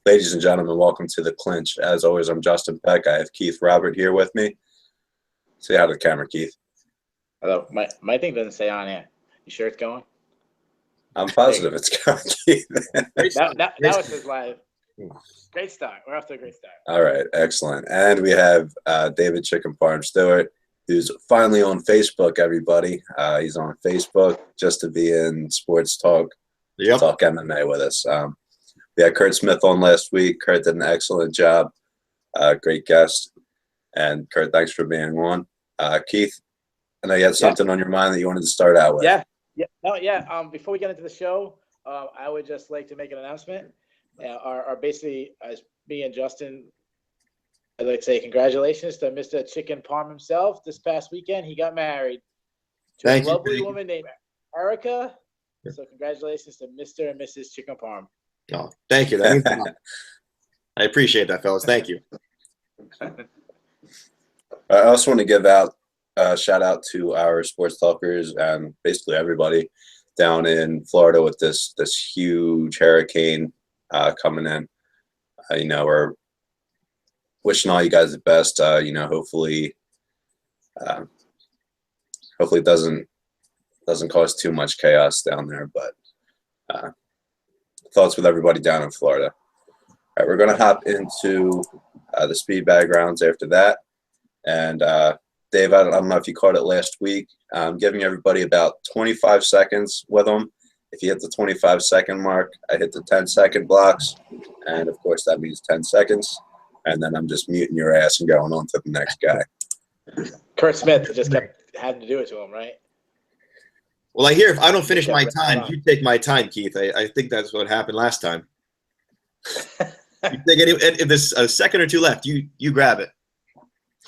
Ladies and gentlemen, welcome to the Clinch. As always, I'm Justin Peck. I have Keith Robert here with me. Say hi to the camera, Keith. Hello. My thing doesn't say on here. You sure it's going? I'm positive it's going, Keith. Now it says live. Great start. We're off to a great start. All right, excellent. And we have David Chicken Farm Stewart, who's finally on Facebook, everybody. He's on Facebook just to be in sports talk, talk MMA with us. We had Kurt Smith on last week. Kurt did an excellent job. Great guest. And Kurt, thanks for being on. Keith, I know you had something on your mind that you wanted to start out with. Before we get into the show, I would just like to make an announcement. Basically, as me and Justin, I'd like to say congratulations to Mr. Chicken Parm himself. This past weekend, he got married to a lovely woman named Erica. So congratulations to Mr. and Mrs. Chicken Parm. Oh, thank you. That means a lot. I appreciate that, fellas. Thank you. I also want to give out a shout out to our sports talkers and basically everybody down in Florida with this huge hurricane coming in. We're wishing all you guys the best. Hopefully it doesn't cause too much chaos down there, but thoughts with everybody down in Florida. All right, we're going to hop into the speed bag rounds after that. And Dave, I don't know if you caught it last week. I'm giving everybody about 25 seconds with them. If you hit the 25-second mark, I hit the 10-second blocks. And, of course, that means 10 seconds. And then I'm just muting your ass and going on to the next guy. Kurt Smith just kept having to do it to him, right? Well, I hear if I don't finish my time, you take my time, Keith. I think that's what happened last time. If there's a second or two left, you grab it.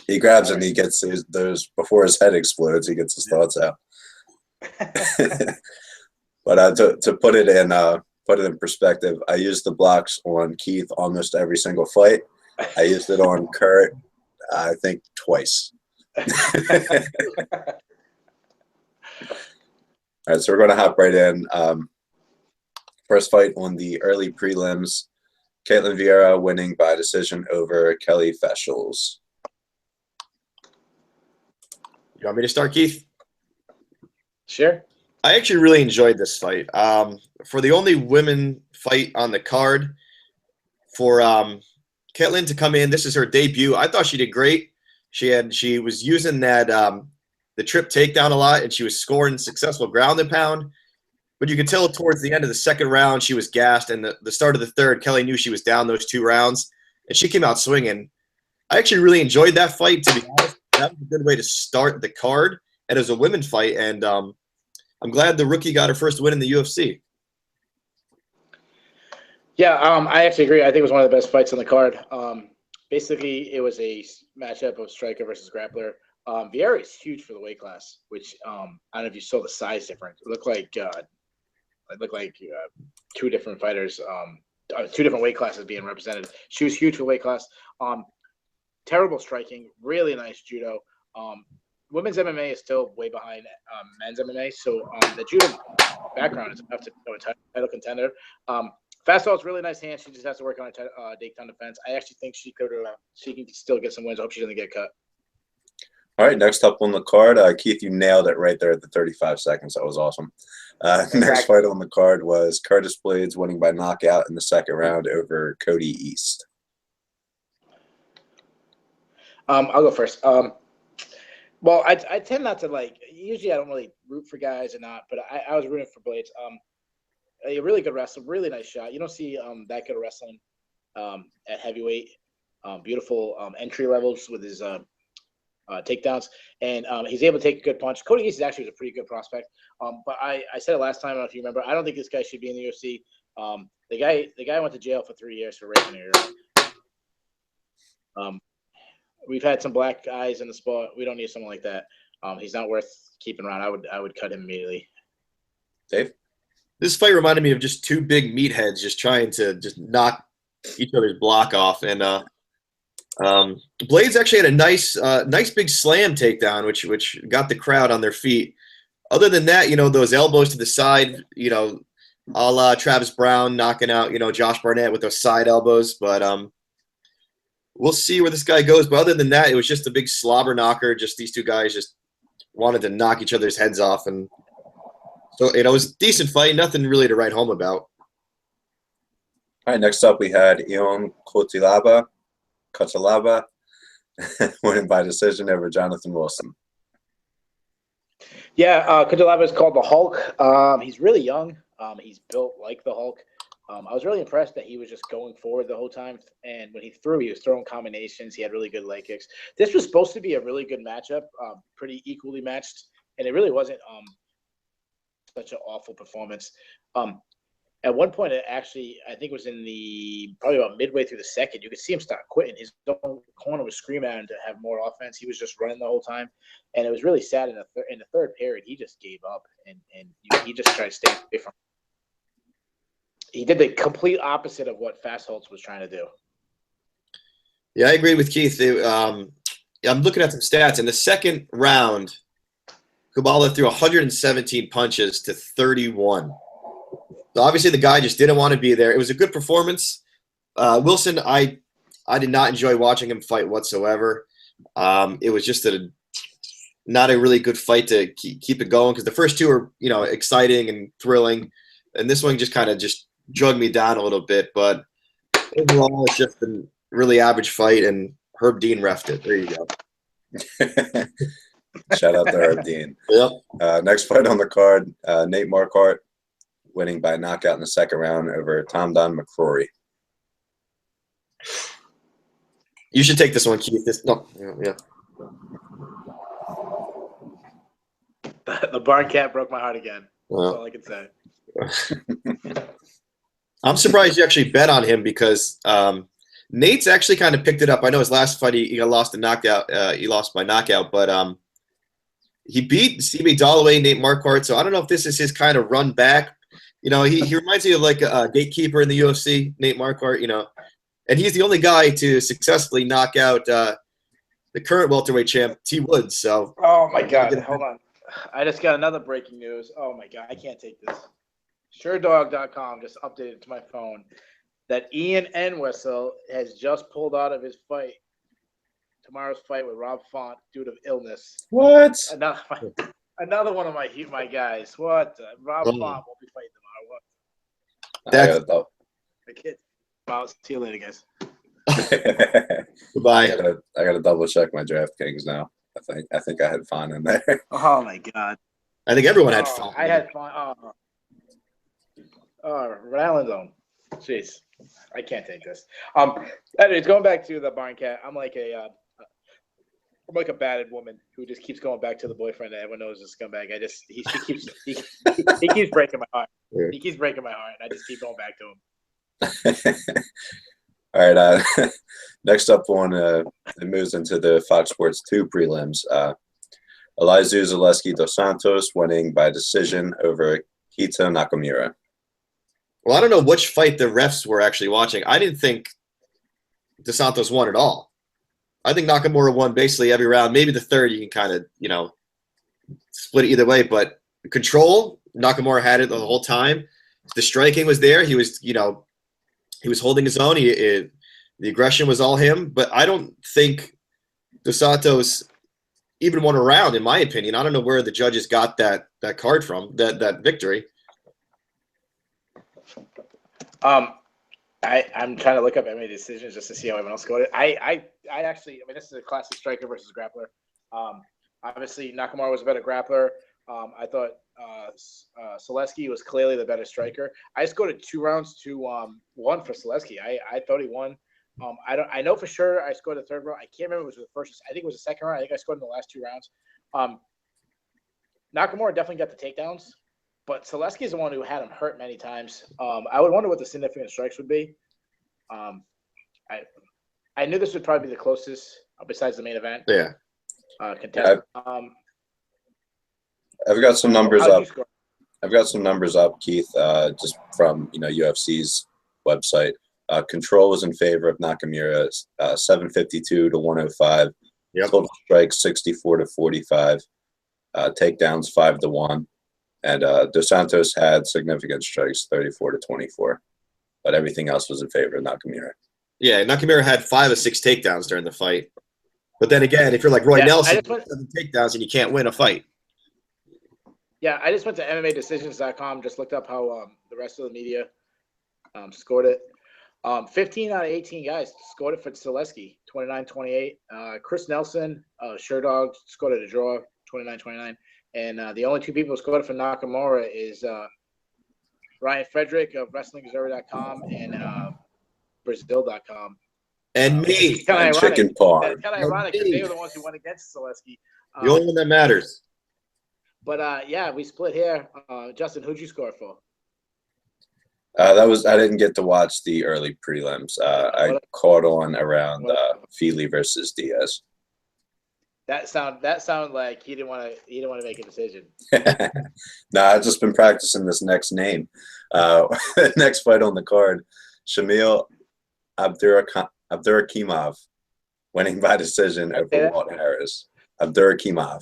He grabs it and he gets those before his head explodes. He gets his thoughts out. But to put it in perspective, I used the blocks on Keith almost every single fight. I used it on Kurt, I think twice. All right, so we're going to hop right in. First fight on the early prelims, Caitlin Vieira winning by decision over Kelly Feshels. You want me to start, Keith? Sure. I actually really enjoyed this fight. For the only women fight on the card, for Caitlin to come in, this is her debut. I thought she did great. She was using that the trip takedown a lot, and she was scoring successful ground and pound. But you could tell towards the end of the second round, she was gassed, and the start of the third, Kelly knew she was down those 2 rounds, and she came out swinging. I actually really enjoyed that fight, to be honest. That was a good way to start the card, and it was a women's fight, and I'm glad the rookie got her first win in the UFC. Yeah, I actually agree. I think it was one of the best fights on the card. Basically, it was a matchup of striker versus grappler. Vieira is huge for the weight class, which I don't know if you saw the size difference. It looked like two different fighters, 2 different weight classes being represented. She was huge for weight class. Terrible striking, really nice judo. Women's MMA is still way behind men's MMA, so the judo background is enough to become a title contender. Fastball is really nice hand. She just has to work on her takedown defense. I actually think she can still get some wins. I hope she doesn't get cut. All right, next up on the card, Keith, you nailed it right there at the 35 seconds. That was awesome. Next fight on the card was Curtis Blades winning by knockout in the second round over Cody East. I'll go first. Well, I tend not to usually I don't really root for guys or not, but I was rooting for Blades. A really good wrestler, really nice shot. You don't see that good of wrestling at heavyweight. Beautiful entry levels with his takedowns, and he's able to take a good punch. Cody East was a pretty good prospect. But I said it last time, I don't know if you remember. I don't think this guy should be in the UFC. The guy went to jail for 3 years for raping a girl. We've had some black guys in the sport. We don't need someone like that. He's not worth keeping around. I would cut him immediately. Dave? This fight reminded me of just 2 big meatheads just trying to just knock each other's block off. And Blades actually had a nice big slam takedown, which got the crowd on their feet. Other than that, those elbows to the side, a la Travis Brown knocking out, Josh Barnett with those side elbows. But we'll see where this guy goes. But other than that, it was just a big slobber knocker. Just these two guys just wanted to knock each other's heads off. And so, it was a decent fight. Nothing really to write home about. All right, next up we had Ion Cutelaba winning by decision over Jonathan Wilson. Yeah, Cutelaba is called the Hulk. He's really young. He's built like the Hulk. I was really impressed that he was just going forward the whole time. And when he was throwing combinations. He had really good leg kicks. This was supposed to be a really good matchup, pretty equally matched. And it really wasn't such an awful performance. At one point, I think it was probably about midway through the second, you could see him start quitting. His own corner was screaming at him to have more offense. He was just running the whole time. And it was really sad in the third period. He just gave up and he just tried to stay away from. He did the complete opposite of what Fast Holtz was trying to do. Yeah, I agree with Keith. I'm looking at some stats. In the second round, Kubala threw 117 punches to 31. So obviously the guy just didn't want to be there. It was a good performance. Wilson, I did not enjoy watching him fight whatsoever. It was just not a really good fight to keep it going because the first two were, exciting and thrilling. And this one just kind of drug me down a little bit. But overall, it's just a really average fight, and Herb Dean reffed it. There you go. Shout out to Herb Dean. Yep. Next fight on the card, Nate Marquardt winning by knockout in the second round over Tom Don McCrory. You should take this one, Keith. Yeah. The barn cat broke my heart again. That's all I can say. I'm surprised you actually bet on him because Nate's actually kind of picked it up. I know his last fight he lost a knockout. He lost by knockout, but he beat CB Dalloway, Nate Marquardt. So I don't know if this is his kind of run back. He reminds me of like a gatekeeper in the UFC, Nate Marquardt. And he's the only guy to successfully knock out the current welterweight champ, T. Woods. So. Oh my God! Hold on. I just got another breaking news. Oh my God, I can't take this. SureDog.com just updated to my phone that Ian Entwistle has just pulled out of his fight, tomorrow's fight with Rob Font due to illness. What? Another one of my guys. What? Rob Font won't be fighting tomorrow. What? That's the kid. Well, see you later, guys. Goodbye. I gotta double check my DraftKings now. I think I had fun in there. Oh my God. I think everyone had fun. I had fun. Rhode Island Zone. Jeez, I can't take this. Anyways, going back to the barn cat, I'm like a battered woman who just keeps going back to the boyfriend that everyone knows is a scumbag. He keeps breaking my heart. Yeah. He keeps breaking my heart, and I just keep going back to him. All right. Next up it moves into the Fox Sports 2 prelims. Elizeu Zaleski dos Santos winning by decision over Hito Nakamura. Well, I don't know which fight the refs were actually watching. I didn't think dos Santos won at all. I think Nakamura won basically every round. Maybe the third you can kind of, split it either way. But control, Nakamura had it the whole time. The striking was there. He was, he was holding his own. The aggression was all him. But I don't think dos Santos even won a round, in my opinion. I don't know where the judges got that card from, that victory. I'm trying to look up MMA decisions just to see how everyone else scored it. I actually, this is a classic striker versus grappler. Obviously, Nakamura was a better grappler. I thought Zaleski was clearly the better striker. I scored it 2 rounds to 1 for Zaleski. I thought he won. I know for sure I scored the third round. I can't remember if it was the first. I think it was the second round. I think I scored in the last 2 rounds. Nakamura definitely got the takedowns, but Zaleski is the one who had him hurt many times. I would wonder what the significant strikes would be. I knew this would probably be the closest besides the main event. Yeah. Contest. I've got some numbers up. I've got some numbers up, Keith, just from UFC's website. Control was in favor of Nakamura, 752 to 105. Yep. Total strikes 64 to 45. Takedowns 5 to 1, And Dos Santos had significant strikes, 34-24, but everything else was in favor of Nakamura. Yeah, Nakamura had 5 of 6 takedowns during the fight. But then again, if you're like Roy Nelson, 7 takedowns and you can't win a fight. Yeah, I just went to MMADecisions.com, just looked up how the rest of the media scored it. 15 out of 18 guys scored it for Zaleski, 29-28. Chris Nelson, Sherdog, scored it a draw, 29-29. And the only 2 people who scored it for Nakamura is Ryan Frederick of WrestlingObserver.com and Brazil.com. And me. And Chicken Parm. It's kind of ironic because they were the ones who went against Zaleski. The only one that matters. But yeah, we split here. Justin, who'd you score for? I didn't get to watch the early prelims. I caught on around Feely versus Diaz. That sounded like he didn't want to make a decision. Nah, I've just been practicing this next name. Next fight on the card, Shamil Abdurakhimov, winning by decision over Walt Harris. Abdurakhimov.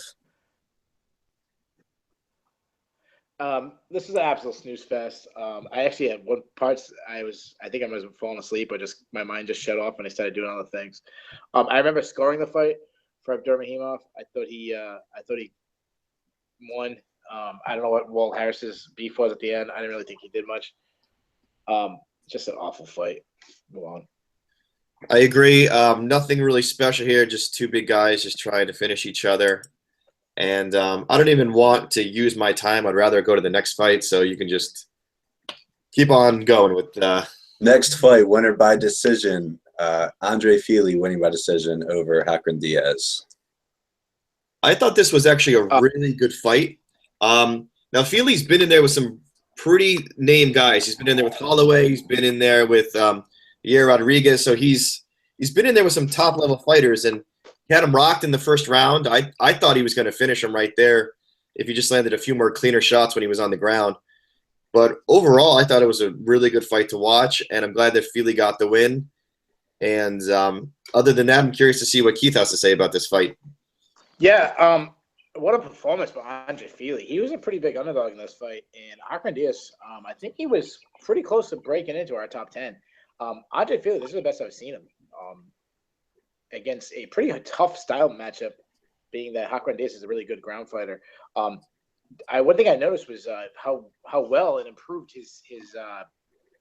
This is an absolute snooze fest. I actually had one parts. I think I was falling asleep, or just my mind just shut off and I started doing other things. I remember scoring the fight for Abdurakhimov. I thought he won. I don't know what Walt Harris's beef was at the end. I didn't really think he did much. Just an awful fight. Move on. I agree. Nothing really special here. Just 2 big guys just trying to finish each other. And I don't even want to use my time. I'd rather go to the next fight, so you can just keep on going with next fight, winner by decision. Andre Feely winning by decision over Hakron Diaz. I thought this was actually a really good fight. Now, Feely's been in there with some pretty named guys. He's been in there with Holloway. He's been in there with Yair Rodriguez. So he's been in there with some top-level fighters, and he had him rocked in the first round. I thought he was going to finish him right there if he just landed a few more cleaner shots when he was on the ground. But overall, I thought it was a really good fight to watch, and I'm glad that Feely got the win. And other than that, I'm curious to see what Keith has to say about this fight. Yeah, what a performance by Andre Feely. He was a pretty big underdog in this fight. And Hakron Diaz, I think he was pretty close to breaking into our top 10. Andre Feely, this is the best I've seen him. Against a pretty tough style matchup, being that Hakron Diaz is a really good ground fighter. One thing I noticed was how well it improved his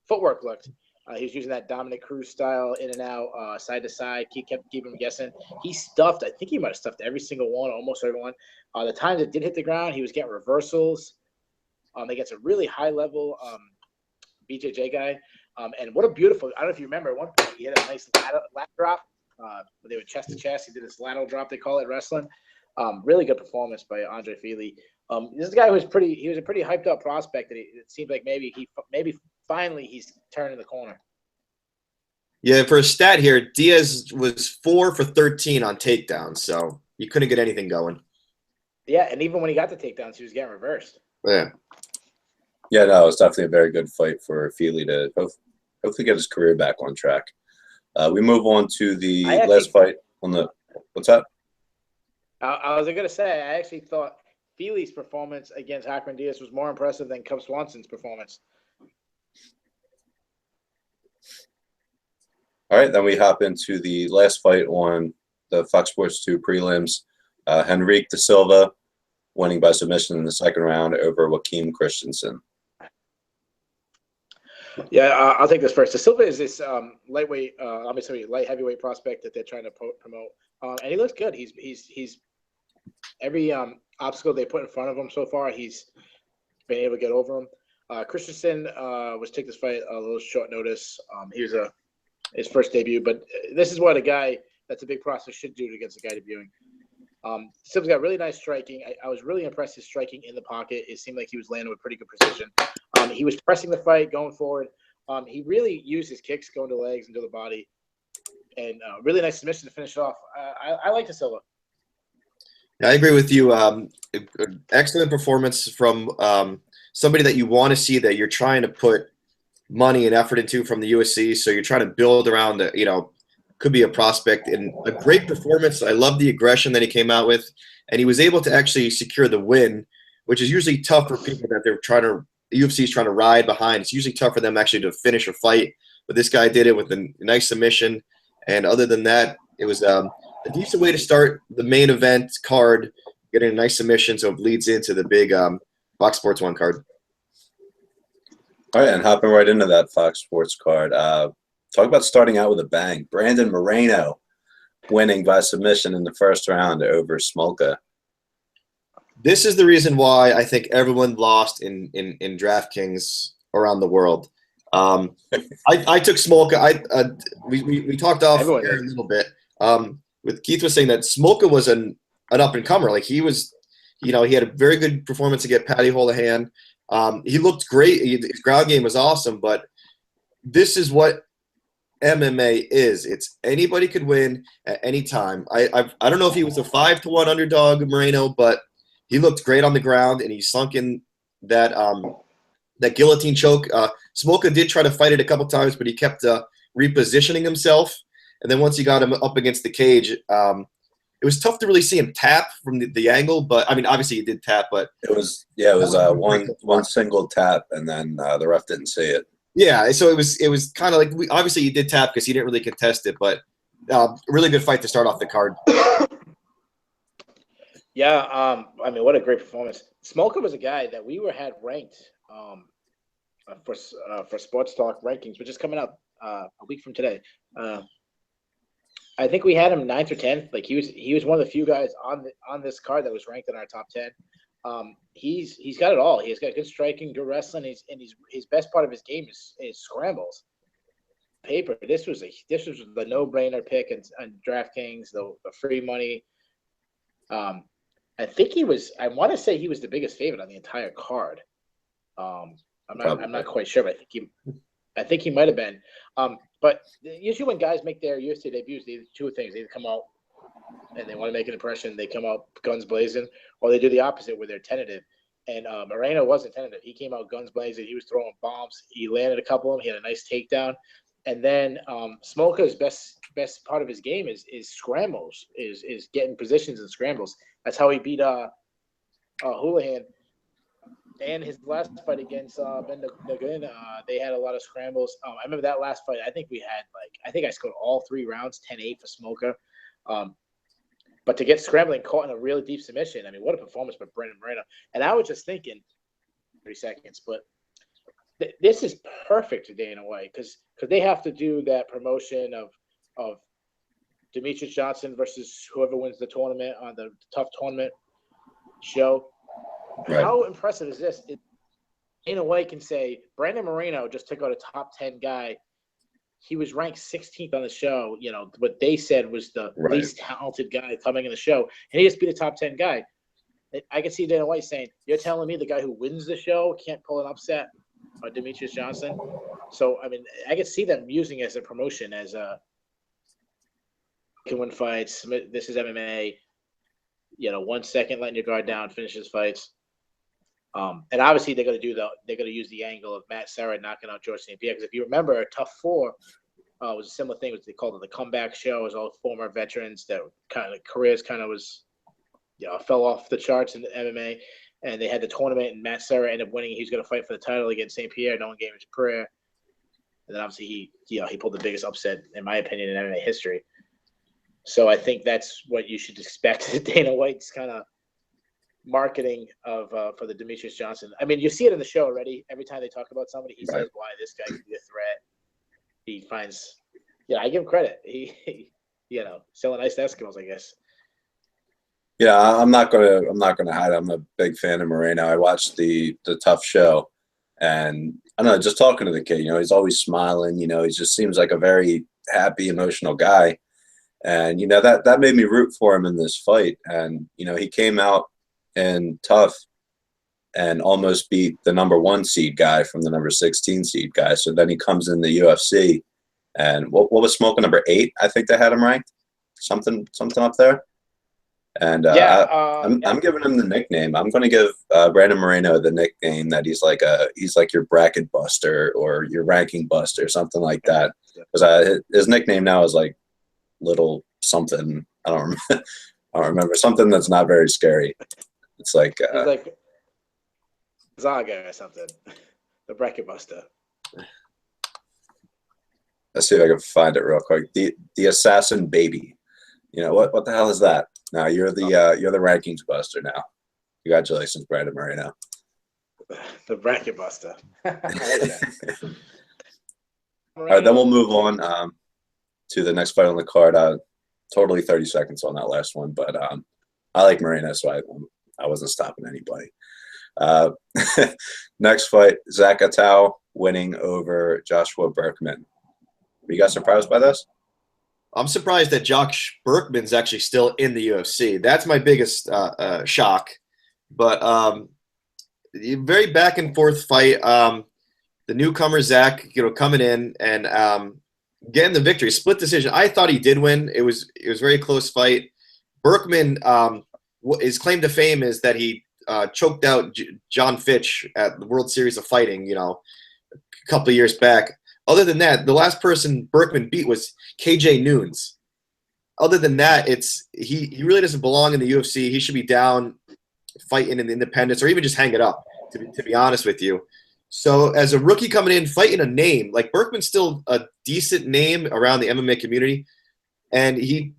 footwork looked. He was using that Dominic Cruz style in and out, side to side. He kept keeping him guessing. I think he might have stuffed every single one, almost everyone. The times it did hit the ground, he was getting reversals. Against a really high level BJJ guy. And what a beautiful, I don't know if you remember, at one point he had a nice lat drop. They were chest to chest. He did this lateral drop, they call it wrestling. Really good performance by Andre Feely. This guy was a pretty hyped up prospect. That it seems like maybe finally he's turning the corner. Yeah, for a stat here, Diaz was 4 for 13 on takedowns, so you couldn't get anything going. Yeah, and even when he got the takedowns, he was getting reversed. Yeah. Yeah, no, it was definitely a very good fight for Feely to hopefully get his career back on track. We move on to the last fight on the – what's that? I was going to say, I actually thought Feely's performance against Hakron Diaz was more impressive than Cub Swanson's performance. All right, then we hop into the last fight on the Fox Sports 2 prelims. Henrique da Silva winning by submission in the second round over Joaquim Christensen. Yeah, I'll take this first. Da Silva is this lightweight, obviously light heavyweight prospect that they're trying to promote, and he looks good. He's every obstacle they put in front of him so far, he's been able to get over him. Christensen was take this fight a little short notice. He was his first debut, but this is what a guy that's a big prospect should do against a guy debuting. Silva's got really nice striking. I was really impressed his striking in the pocket. It seemed like he was landing with pretty good precision. He was pressing the fight, going forward. He really used his kicks, going to legs and to the body. And really nice submission to finish off. I like Da Silva. Yeah, I agree with you. Excellent performance from somebody that you want to see, that you're trying to put money and effort into from the USC. So you're trying to build around, could be a prospect, and a great performance. I love the aggression that he came out with, and he was able to actually secure the win which is usually tough for people that UFC is trying to ride behind. It's usually tough for them actually to finish a fight, but this guy did it with a nice submission. And other than that, it was a decent way to start the main event card, getting a nice submission, so it leads into the big Fox Sports 1 card. All right, and hopping right into that Fox Sports card. Talk about starting out with a bang. Brandon Moreno winning by submission in the first round over Smolka. This is the reason why I think everyone lost in DraftKings around the world. I took Smolka. We talked off here a little bit. With Keith was saying that Smolka was an up and comer. Like he was, he had a very good performance to get Patty Holohan. He looked great. His ground game was awesome. But this is what MMA is. It's anybody could win at any time. I don't know if he was a 5-1 underdog, Moreno, but he looked great on the ground, and he sunk in that guillotine choke. Smolka did try to fight it a couple times, but he kept repositioning himself. And then once he got him up against the cage, it was tough to really see him tap from the angle. But I mean, obviously he did tap, but it was one single tap, and then the ref didn't see it. Yeah, so it was kind of like obviously he did tap because he didn't really contest it, but really good fight to start off the card. Yeah, I mean, what a great performance. Smolka was a guy that we had ranked for Sports Talk rankings, which is coming up a week from today. I think we had him 9th or 10th. Like he was one of the few guys on this card that was ranked in our top 10. He's got it all. He's got good striking, good wrestling. His best part of his game is scrambles. Paper. This was the no-brainer pick on DraftKings, the free money. I want to say he was the biggest favorite on the entire card. I'm not quite sure, but I think he might have been. But usually when guys make their UFC debuts, they do two things. They either come out and they want to make an impression, they come out guns blazing, or they do the opposite where they're tentative. And Moreno wasn't tentative. He came out guns blazing. He was throwing bombs. He landed a couple of them. He had a nice takedown. And then Smolka's best part of his game is scrambles, is getting positions and scrambles. That's how he beat Houlihan. And his last fight against Ben Nugent, they had a lot of scrambles. I remember that last fight. I think I scored all 3 rounds, 10-8 for Smolka. But to get scrambling caught in a really deep submission, I mean, what a performance by Brandon Moreno. And I was just thinking, 3 seconds, but this is perfect for Dana White because they have to do that promotion of Demetrius Johnson versus whoever wins the tournament on the Tough Tournament show. Right. How impressive is this? Dana White can say Brandon Moreno just took out a top 10 guy. He was ranked 16th on the show. What they said was the least talented guy coming in the show, and he just beat a top 10 guy. I can see Dana White saying, "You're telling me the guy who wins the show can't pull an upset on Demetrius Johnson?" So, I mean, I can see them using it as a promotion, as a can win fights. This is MMA. 1 second letting your guard down, finishes fights. And obviously they're going to use the angle of Matt Serra knocking out George St. Pierre. Because if you remember, Tough 4 was a similar thing. They called it the comeback show. It was all former veterans that kind of careers fell off the charts in the MMA. And they had the tournament, and Matt Serra ended up winning. He was going to fight for the title against St. Pierre. No one gave him his prayer. And then obviously he pulled the biggest upset, in my opinion, in MMA history. So I think that's what you should expect. Dana White's kind of marketing of for the Demetrius Johnson. I mean, you see it in the show already. Every time they talk about somebody, he says why this guy could be a threat. He finds, I give him credit. He selling iced Eskimos, I guess. Yeah, I'm not gonna hide. I'm a big fan of Moreno. I watched the Tough show, and I don't know, just talking to the kid, he's always smiling. He just seems like a very happy, emotional guy, and that made me root for him in this fight. And he came out and Tough and almost beat the number 1 seed guy from the number 16 seed guy. So then he comes in the UFC, and what was Smolka, number 8? I think they had him ranked, something up there. And I'm giving him the nickname. I'm going to give Brandon Moreno the nickname that he's like your bracket buster or your ranking buster, something like that. Because his nickname now is like Little something. I don't remember something that's not very scary. It's like Zaga or something. The bracket buster. Let's see if I can find it real quick. The assassin baby. You know what the hell is that? Now you're the rankings buster now. Congratulations, Brandon Marino. The bracket buster. I like that. All right, then we'll move on to the next fight on the card. Totally 30 seconds on that last one, but I like Marino, so I wasn't stopping anybody. Next fight, Zach Atau winning over Joshua Berkman. Were you guys surprised by this? I'm surprised that Josh Berkman's actually still in the UFC. That's my biggest shock. But very back and forth fight. The newcomer Zach, coming in and getting the victory, split decision. I thought he did win. It was a very close fight. Berkman, his claim to fame is that he choked out John Fitch at the World Series of Fighting, a couple of years back. Other than that, the last person Berkman beat was KJ Noons. Other than that, he really doesn't belong in the UFC. He should be down fighting in the independents or even just hang it up, to be honest with you. So as a rookie coming in, fighting a name, like Berkman's still a decent name around the MMA community, and he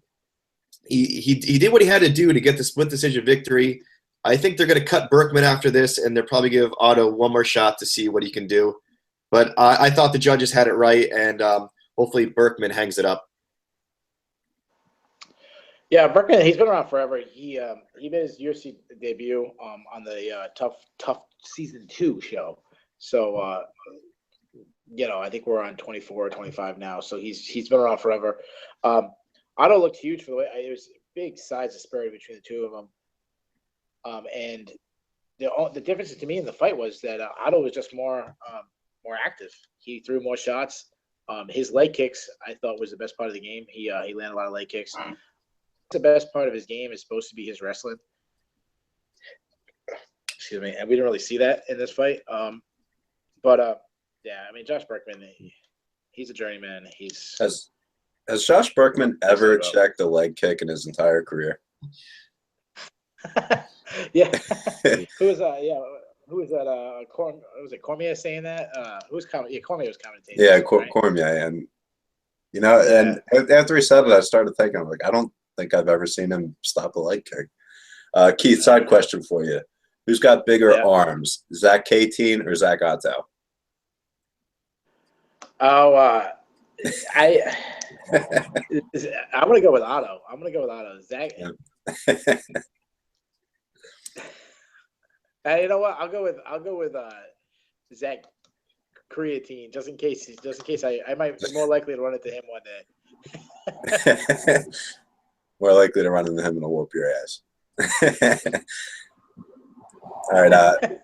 did what he had to do to get the split decision victory. I think they're going to cut Berkman after this, and they'll probably give Otto one more shot to see what he can do. But I thought the judges had it right, and hopefully Berkman hangs it up. Yeah, Berkman, he's been around forever. He made his UFC debut on the Tough Season 2 show. So, I think we're on 24 or 25 now. So he's been around forever. Otto looked huge for the way. There was a big size disparity between the two of them. And the difference to me in the fight was that Otto was just more active. He threw more shots. His leg kicks, I thought, was the best part of the game. He landed a lot of leg kicks. The best part of his game is supposed to be his wrestling. Excuse me. And we didn't really see that in this fight. Josh Berkman, he's a journeyman. Has Josh Berkman ever checked a leg kick in his entire career? Yeah. Who was that? Was it Cormier saying that? Cormier was commentating. Yeah, right? Cormier, and and after he said it, I started thinking, I'm like, I don't think I've ever seen him stop a leg kick. Keith, side question for you: who's got bigger arms, Zach Katine or Zach Atau? I'm gonna go with Otto. Zach. Yeah. You know what? I'll go with Zach Creatine, just in case I might be more likely to run into him one day. More likely to run into him and whoop your ass. All right.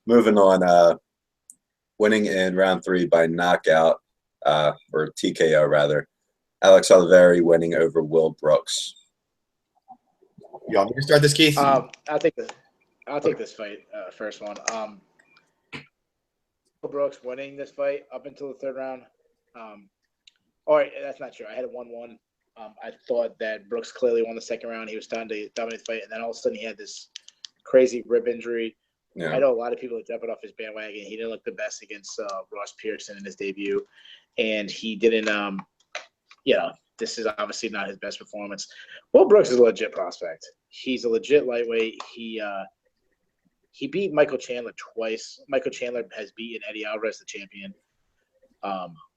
Moving on. Winning in round 3 by knockout, or TKO rather. Alex Oliveira winning over Will Brooks. You want me to start this, Keith? I'll take this fight, first one. Will Brooks winning this fight up until the 3rd round. All right, that's not true. I had a 1-1. I thought that Brooks clearly won the 2nd round. He was starting to dominate the fight, and then all of a sudden he had this crazy rib injury. Yeah. I know a lot of people are jumping off his bandwagon. He didn't look the best against Ross Pearson in his debut, and he didn't. This is obviously not his best performance. Will Brooks is a legit prospect. He's a legit lightweight. He beat Michael Chandler twice. Michael Chandler has beaten Eddie Alvarez, the champion.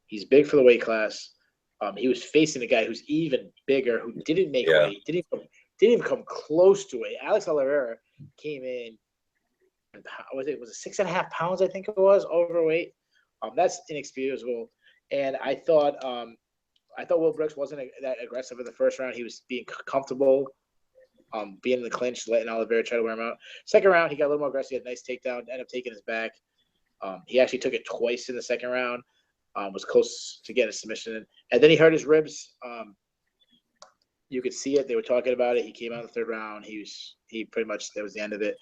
He's big for the weight class. He was facing a guy who's even bigger, who didn't make weight, didn't even come close to it. Alex Oliveira came in. Was it 6.5 pounds? I think it was overweight. That's inexcusable. And I thought Will Brooks wasn't that aggressive in the 1st round. He was being comfortable, being in the clinch, letting Oliveira try to wear him out. 2nd round, he got a little more aggressive. He had a nice takedown, ended up taking his back. He actually took it twice in the 2nd round. Was close to getting a submission, and then he hurt his ribs. You could see it. They were talking about it. He came out in the 3rd round. He pretty much, that was the end of it.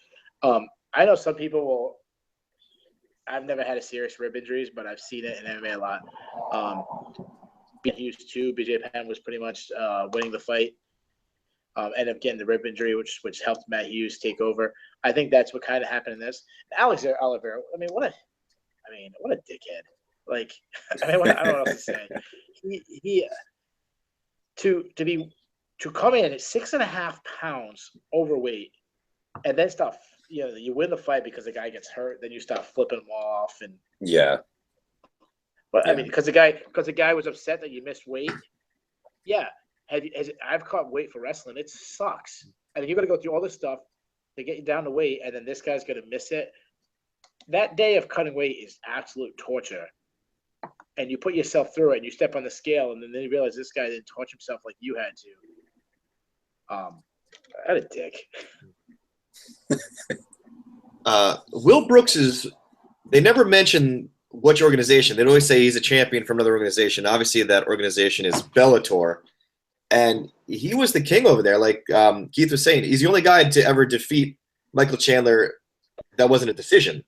I know some people will. I've never had a serious rib injuries, but I've seen it in MMA a lot. Being used to BJ Penn was pretty much winning the fight. Ended up getting the rib injury, which helped Matt Hughes take over. I think that's what kind of happened in this. Alex Oliveira, what a dickhead. Like, I don't know what else to say. He to come in at 6.5 pounds overweight and then stop. You win the fight because the guy gets hurt, then you start flipping him off and Yeah. But Yeah. I mean, because the guy was upset that you missed weight. Yeah, I've caught weight for wrestling. It sucks. I mean, you got to go through all this stuff to get you down to weight, and then this guy's going to miss it. That day of cutting weight is absolute torture. And you put yourself through it, and you step on the scale, and then you realize this guy didn't torture himself like you had to. What a dick. Will Brooks they never mention which organization. They'd always say he's a champion from another organization. Obviously, that organization is Bellator. And he was the king over there. Like Keith was saying, he's the only guy to ever defeat Michael Chandler that wasn't a decision.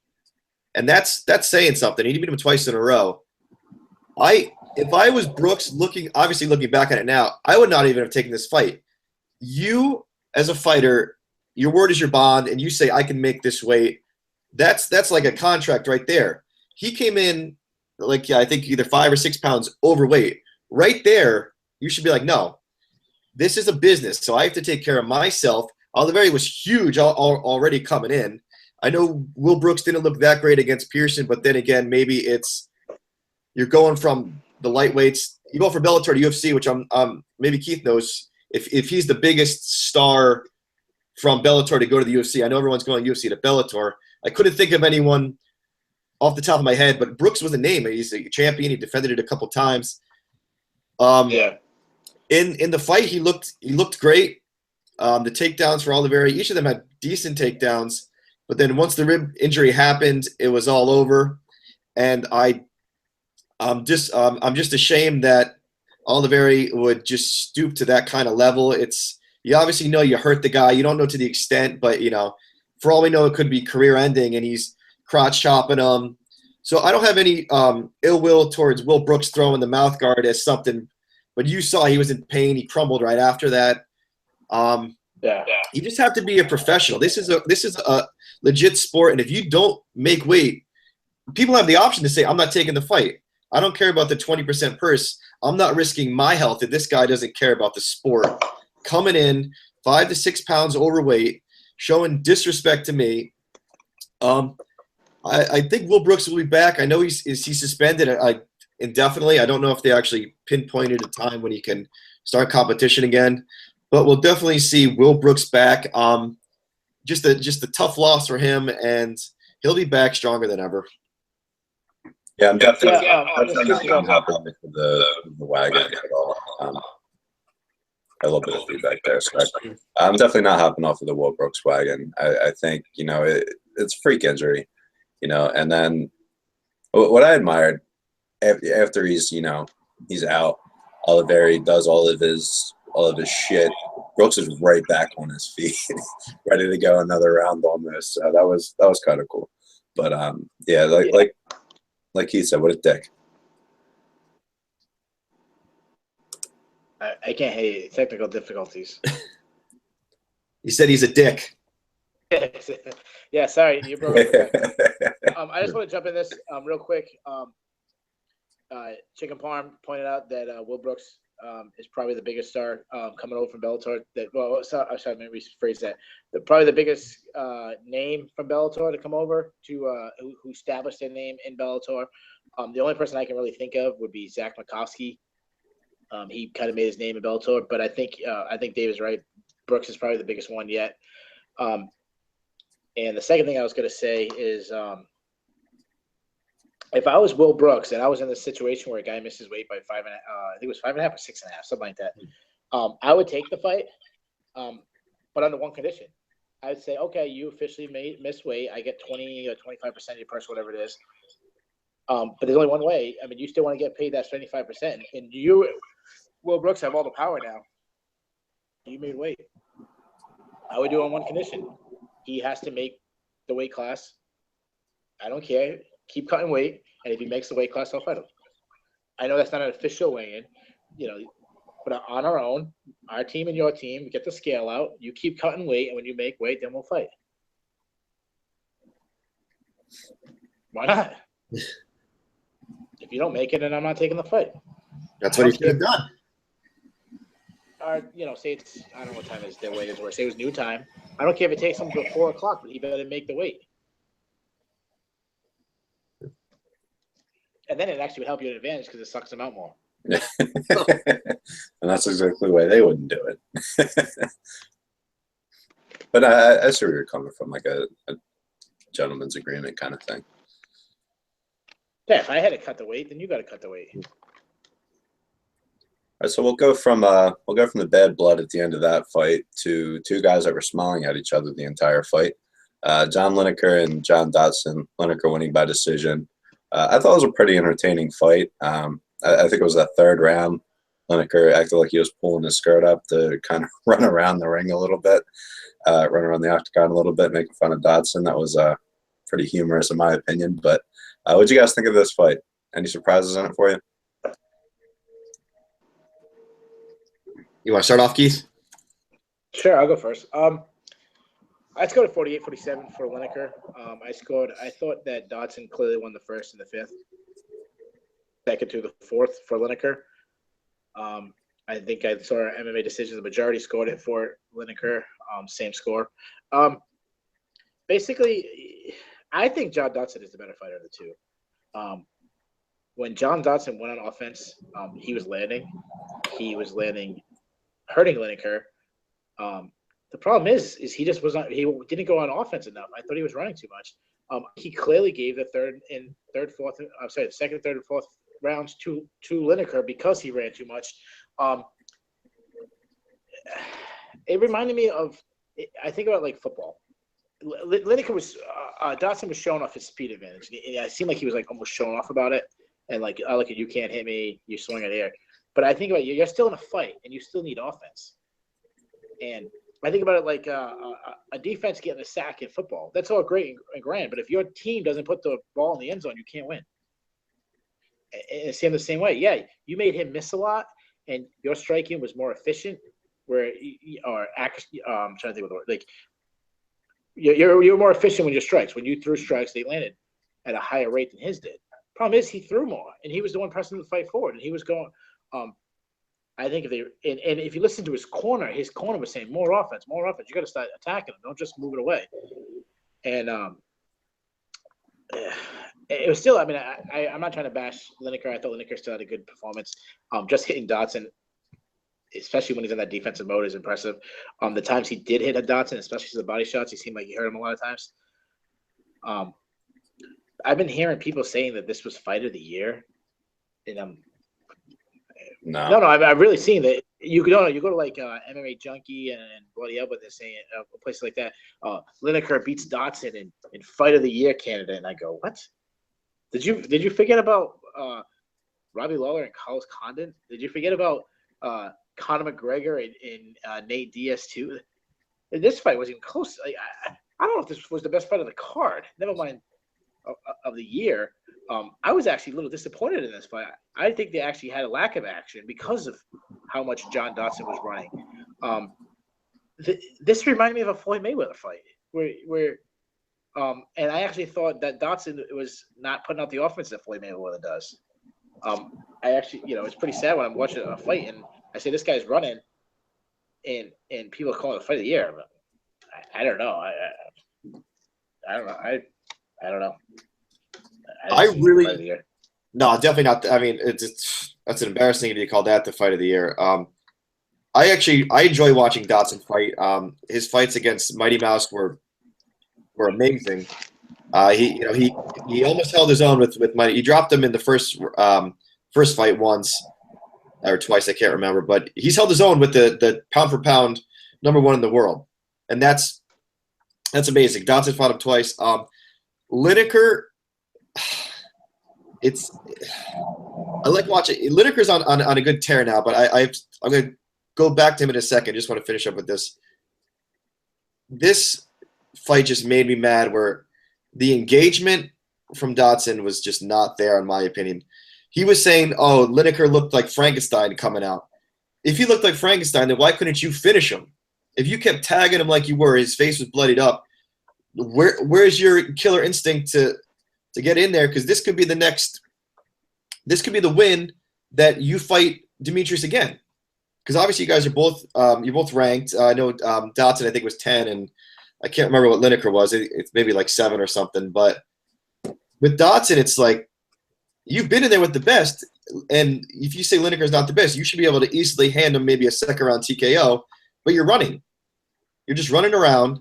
And that's saying something. He beat him twice in a row. If I was Brooks, looking back at it now, I would not even have taken this fight. You, as a fighter, your word is your bond, and you say, I can make this weight. That's like a contract right there. He came in, I think either 5 or 6 pounds overweight. Right there, you should be like, no, this is a business, so I have to take care of myself. Oliveira was huge already coming in. I know Will Brooks didn't look that great against Pearson, but then again, maybe you're going from the lightweights. You go from Bellator to UFC, which maybe Keith knows. If he's the biggest star from Bellator to go to the UFC, I know everyone's going UFC to Bellator. I couldn't think of anyone off the top of my head, but Brooks was a name. He's a champion. He defended it a couple times. Yeah. In the fight, he looked great. The takedowns for Oliveira, each of them had decent takedowns, but then once the rib injury happened, it was all over. And I'm just ashamed that Oliveira would just stoop to that kind of level. You obviously know you hurt the guy. You don't know to the extent, but for all we know, it could be career ending, and he's crotch chopping him. So I don't have any ill will towards Will Brooks throwing the mouth guard as something, but you saw he was in pain. He crumbled right after that. You just have to be a professional. This is a legit sport, and if you don't make weight, people have the option to say, I'm not taking the fight. I don't care about the 20% purse. I'm not risking my health if this guy doesn't care about the sport. Coming in 5 to 6 pounds overweight, showing disrespect to me. I think Will Brooks will be back. I know he's suspended indefinitely. I don't know if they actually pinpointed a time when he can start competition again, but we'll definitely see Will Brooks back. Just a tough loss for him, and he'll be back stronger than ever. Yeah, I'm definitely not happy with the wagon at all. A little bit of feedback there. So I'm definitely not hopping off of the Will Brooks wagon. I think, it's a freak injury, and then what I admired after he's out, Oliveira does all of his shit. Brooks is right back on his feet, ready to go another round almost. So that was kind of cool. But like he said, what a dick. I can't hear you. Technical difficulties. He said he's a dick. Yeah, sorry. You broke up. I just want to jump in this real quick. Chicken Parm pointed out that Will Brooks is probably the biggest star coming over from Bellator. Let me rephrase that. Probably the biggest name from Bellator to come over to who established their name in Bellator. The only person I can really think of would be Zach Makowski. He kind of made his name in Bellator, but I think Dave is right. Brooks is probably the biggest one yet. And the second thing I was going to say is, if I was Will Brooks and I was in this situation where a guy misses weight by 5.5, I think it was 5.5 or 6.5, something like that, I would take the fight, but under one condition. I would say, okay, you officially missed weight. I get 20 or 25% of your purse, whatever it is. But there's only one way. I mean, you still want to get paid that 75%, and you, Will Brooks, have all the power now. You made weight. I would do it on one condition. He has to make the weight class. I don't care. Keep cutting weight, and if he makes the weight class, I'll fight him. I know that's not an official weigh-in. but on our own, our team and your team, we get the scale out. You keep cutting weight, and when you make weight, then we'll fight. Why not? If you don't make it, then I'm not taking the fight. That's what he should have done. Or, say it's, I don't know what time is their weight is, or say it was new time. I don't care if it takes him to 4 o'clock, but he better make the weight. And then it actually would help you at advantage because it sucks him out more. And that's exactly why they wouldn't do it. But I see where you're coming from, like a gentleman's agreement kind of thing. Yeah, if I had to cut the weight, then you got to cut the weight. All right, so we'll go from the bad blood at the end of that fight to two guys that were smiling at each other the entire fight. John Lineker and John Dodson. Lineker winning by decision. I thought it was a pretty entertaining fight. I think it was that third round. Lineker acted like he was pulling his skirt up to kind of run around the ring a little bit, run around the octagon a little bit, making fun of Dodson. That was pretty humorous in my opinion. But what'd you guys think of this fight? Any surprises in it for you? You want to start off, Keith? Sure, I'll go first. I scored a 48-47 for Lineker. I thought that Dodson clearly won the first and the fifth. Second to the fourth for Lineker. I think I saw MMA decisions. The majority scored it for Lineker. Same score. Basically, I think John Dodson is the better fighter of the two. When John Dodson went on offense, he was landing. He was landing, hurting Lineker. The problem is he just was not. He didn't go on offense enough. I thought he was running too much. He clearly gave the second, third, and fourth rounds to Lineker because he ran too much. It reminded me of. I think about like football. Lineker was Dodson was showing off his speed advantage. It seemed like he was like almost showing off about it, and like, oh, look, you can't hit me. You swing at air. But I think about you're still in a fight, and you still need offense. And I think about it like a defense getting a sack in football. That's all great and grand, but if your team doesn't put the ball in the end zone, you can't win. And it's the same way. Yeah, you made him miss a lot, and your striking was more efficient. I'm trying to think of the word. Like you're more efficient when your strikes. When you threw strikes, they landed at a higher rate than his did. Problem is, he threw more, and he was the one pressing the fight forward, and he was going. I think if you listen to his corner was saying more offense. You got to start attacking him. Don't just move it away. And it was still. I mean, I'm not trying to bash Lineker. I thought Lineker still had a good performance. Just hitting Dodson, especially when he's in that defensive mode, is impressive. The times he did hit a Dodson, especially the body shots, he seemed like he hurt him a lot of times. I've been hearing people saying that this was fight of the year, and No, I've really seen that. You go to like MMA Junkie and Bloody Elbow, they're saying places like that. Lineker beats Dodson in fight of the year candidate, and I go, what? Did you forget about Robbie Lawler and Carlos Condon? Did you forget about Conor McGregor and Nate Diaz too? This fight wasn't even close. Like, I don't know if this was the best fight of the card. Never mind of the year. I was actually a little disappointed in this fight. I think they actually had a lack of action because of how much John Dodson was running. This reminded me of a Floyd Mayweather fight where and I actually thought that Dodson was not putting out the offense that Floyd Mayweather does. I actually, it's pretty sad when I'm watching a fight and I say this guy's running, and people call it a fight of the year. But I don't know. I don't know. I don't know. No, definitely not. I mean, that's an embarrassing if you call that the fight of the year. I enjoy watching Dodson fight. His fights against Mighty Mouse were amazing. He almost held his own with Mighty. He dropped him in the first fight once or twice, I can't remember, but he's held his own with the pound for pound #1 in the world, and that's amazing. Dodson fought him twice. Lineker. I like watching. Lineker's on a good tear now, but I'm going to go back to him in a second. Just want to finish up with this. This fight just made me mad where the engagement from Dodson was just not there, in my opinion. He was saying, oh, Lineker looked like Frankenstein coming out. if he looked like Frankenstein, then why couldn't you finish him? If you kept tagging him like you were, his face was bloodied up. Where's your killer instinct to get in there? Because this could be the next. This could be the win that you fight Demetrius again. Because obviously you guys are both you're both ranked. I know Dotson I think was 10, and I can't remember what Lineker was. It's maybe like 7 or something. But with Dotson, it's like you've been in there with the best, and if you say Lineker's not the best, you should be able to easily hand him maybe a second round TKO. But you're running. You're just running around,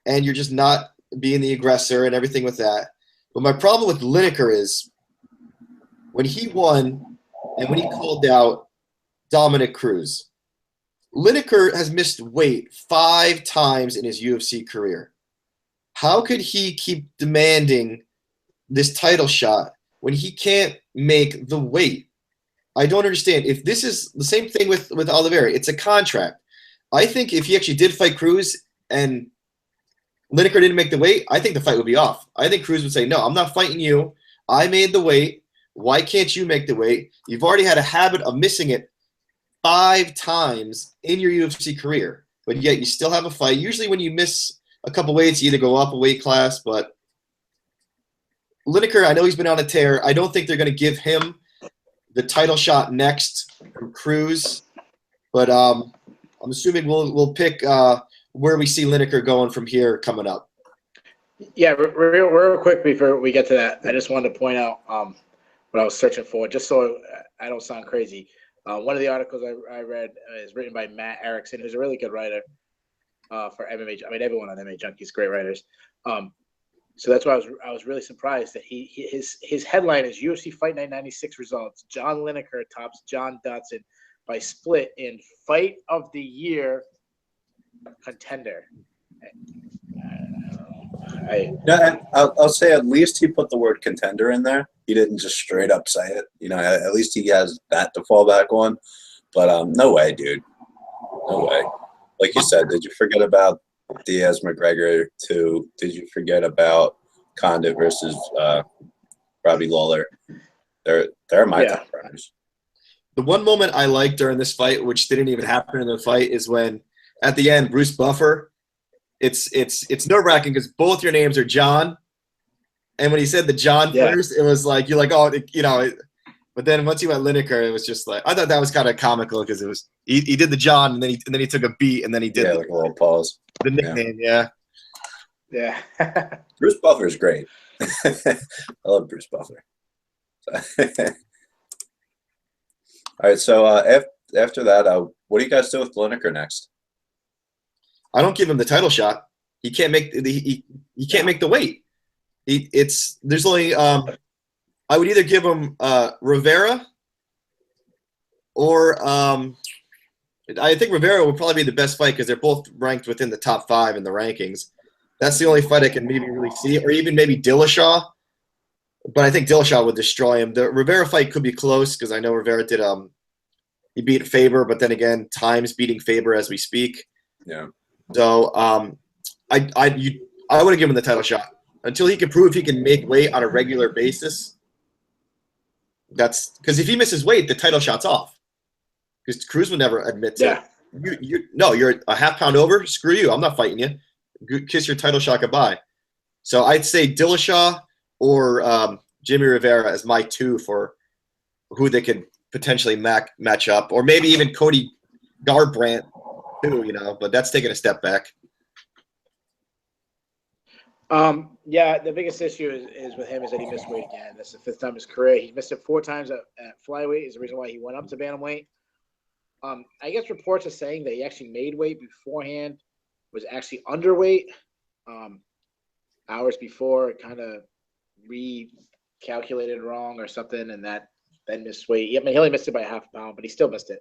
and you're just not being the aggressor and everything with that. But my problem with Lineker is when he won and when he called out Dominic Cruz, Lineker has missed weight 5 times in his UFC career. How could he keep demanding this title shot when he can't make the weight? I don't understand. If this is the same thing with Oliveira, it's a contract. I think if he actually did fight Cruz and Lineker didn't make the weight, I think the fight would be off. I think Cruz would say, no, I'm not fighting you. I made the weight. Why can't you make the weight? You've already had a habit of missing it 5 times in your UFC career, but yet you still have a fight. Usually when you miss a couple weights, you either go up a weight class, but Lineker, I know he's been on a tear. I don't think they're going to give him the title shot next from Cruz, but I'm assuming we'll pick where we see Lineker going from here coming up. Yeah, real quick before we get to that, I just wanted to point out what I was searching for, just so I don't sound crazy. One of the articles I read is written by Matt Erickson, who's a really good writer for MMA. I mean, everyone on MMA Junkie is great writers. So that's why I was really surprised that his headline is UFC Fight Night 96 results. John Lineker tops John Dotson by split in Fight of the Year contender. Yeah, I'll say at least he put the word contender in there. He didn't just straight up say it. You know, at least he has that to fall back on. But no way, dude. No way. Like you said, did you forget about Diaz McGregor too? Did you forget about Condit versus Robbie Lawler? They're my top runners. The one moment I liked during this fight, which didn't even happen in the fight, is when at the end Bruce Buffer. It's nerve-wracking because both your names are John, and when he said the John first, it was like you're like, oh, you know. But then once he went Lineker, it was just like I thought that was kind of comical because it was he did the John and then he took a beat and then he did like a little pause. The nickname, yeah. Bruce Buffer is great. I love Bruce Buffer. All right, so after that, what do you guys do with Lineker next? I don't give him the title shot. He can't make he can't make the weight. There's only I would either give him Rivera or I think Rivera would probably be the best fight because they're both ranked within the top 5 in the rankings. That's the only fight I can maybe really see, or even maybe Dillashaw. But I think Dillashaw would destroy him. The Rivera fight could be close because I know Rivera did he beat Faber, but then again, Time's beating Faber as we speak. Yeah. So I wouldn't give him the title shot until he can prove he can make weight on a regular basis. That's because if he misses weight, the title shot's off. Because Cruz would never admit to it. You're a half pound over. Screw you. I'm not fighting you. Kiss your title shot goodbye. So I'd say Dillashaw or Jimmy Rivera as my 2 for who they could potentially match up, or maybe even Cody Garbrandt. You know, but that's taking a step back. The biggest issue is with him is that he missed weight again. That's the 5th time in his career. He missed it 4 times at flyweight. Is the reason why he went up to bantamweight. I guess reports are saying that he actually made weight beforehand, was actually underweight hours before, kind of recalculated wrong or something, and that then missed weight. I mean, he only missed it by a half a pound, but he still missed it.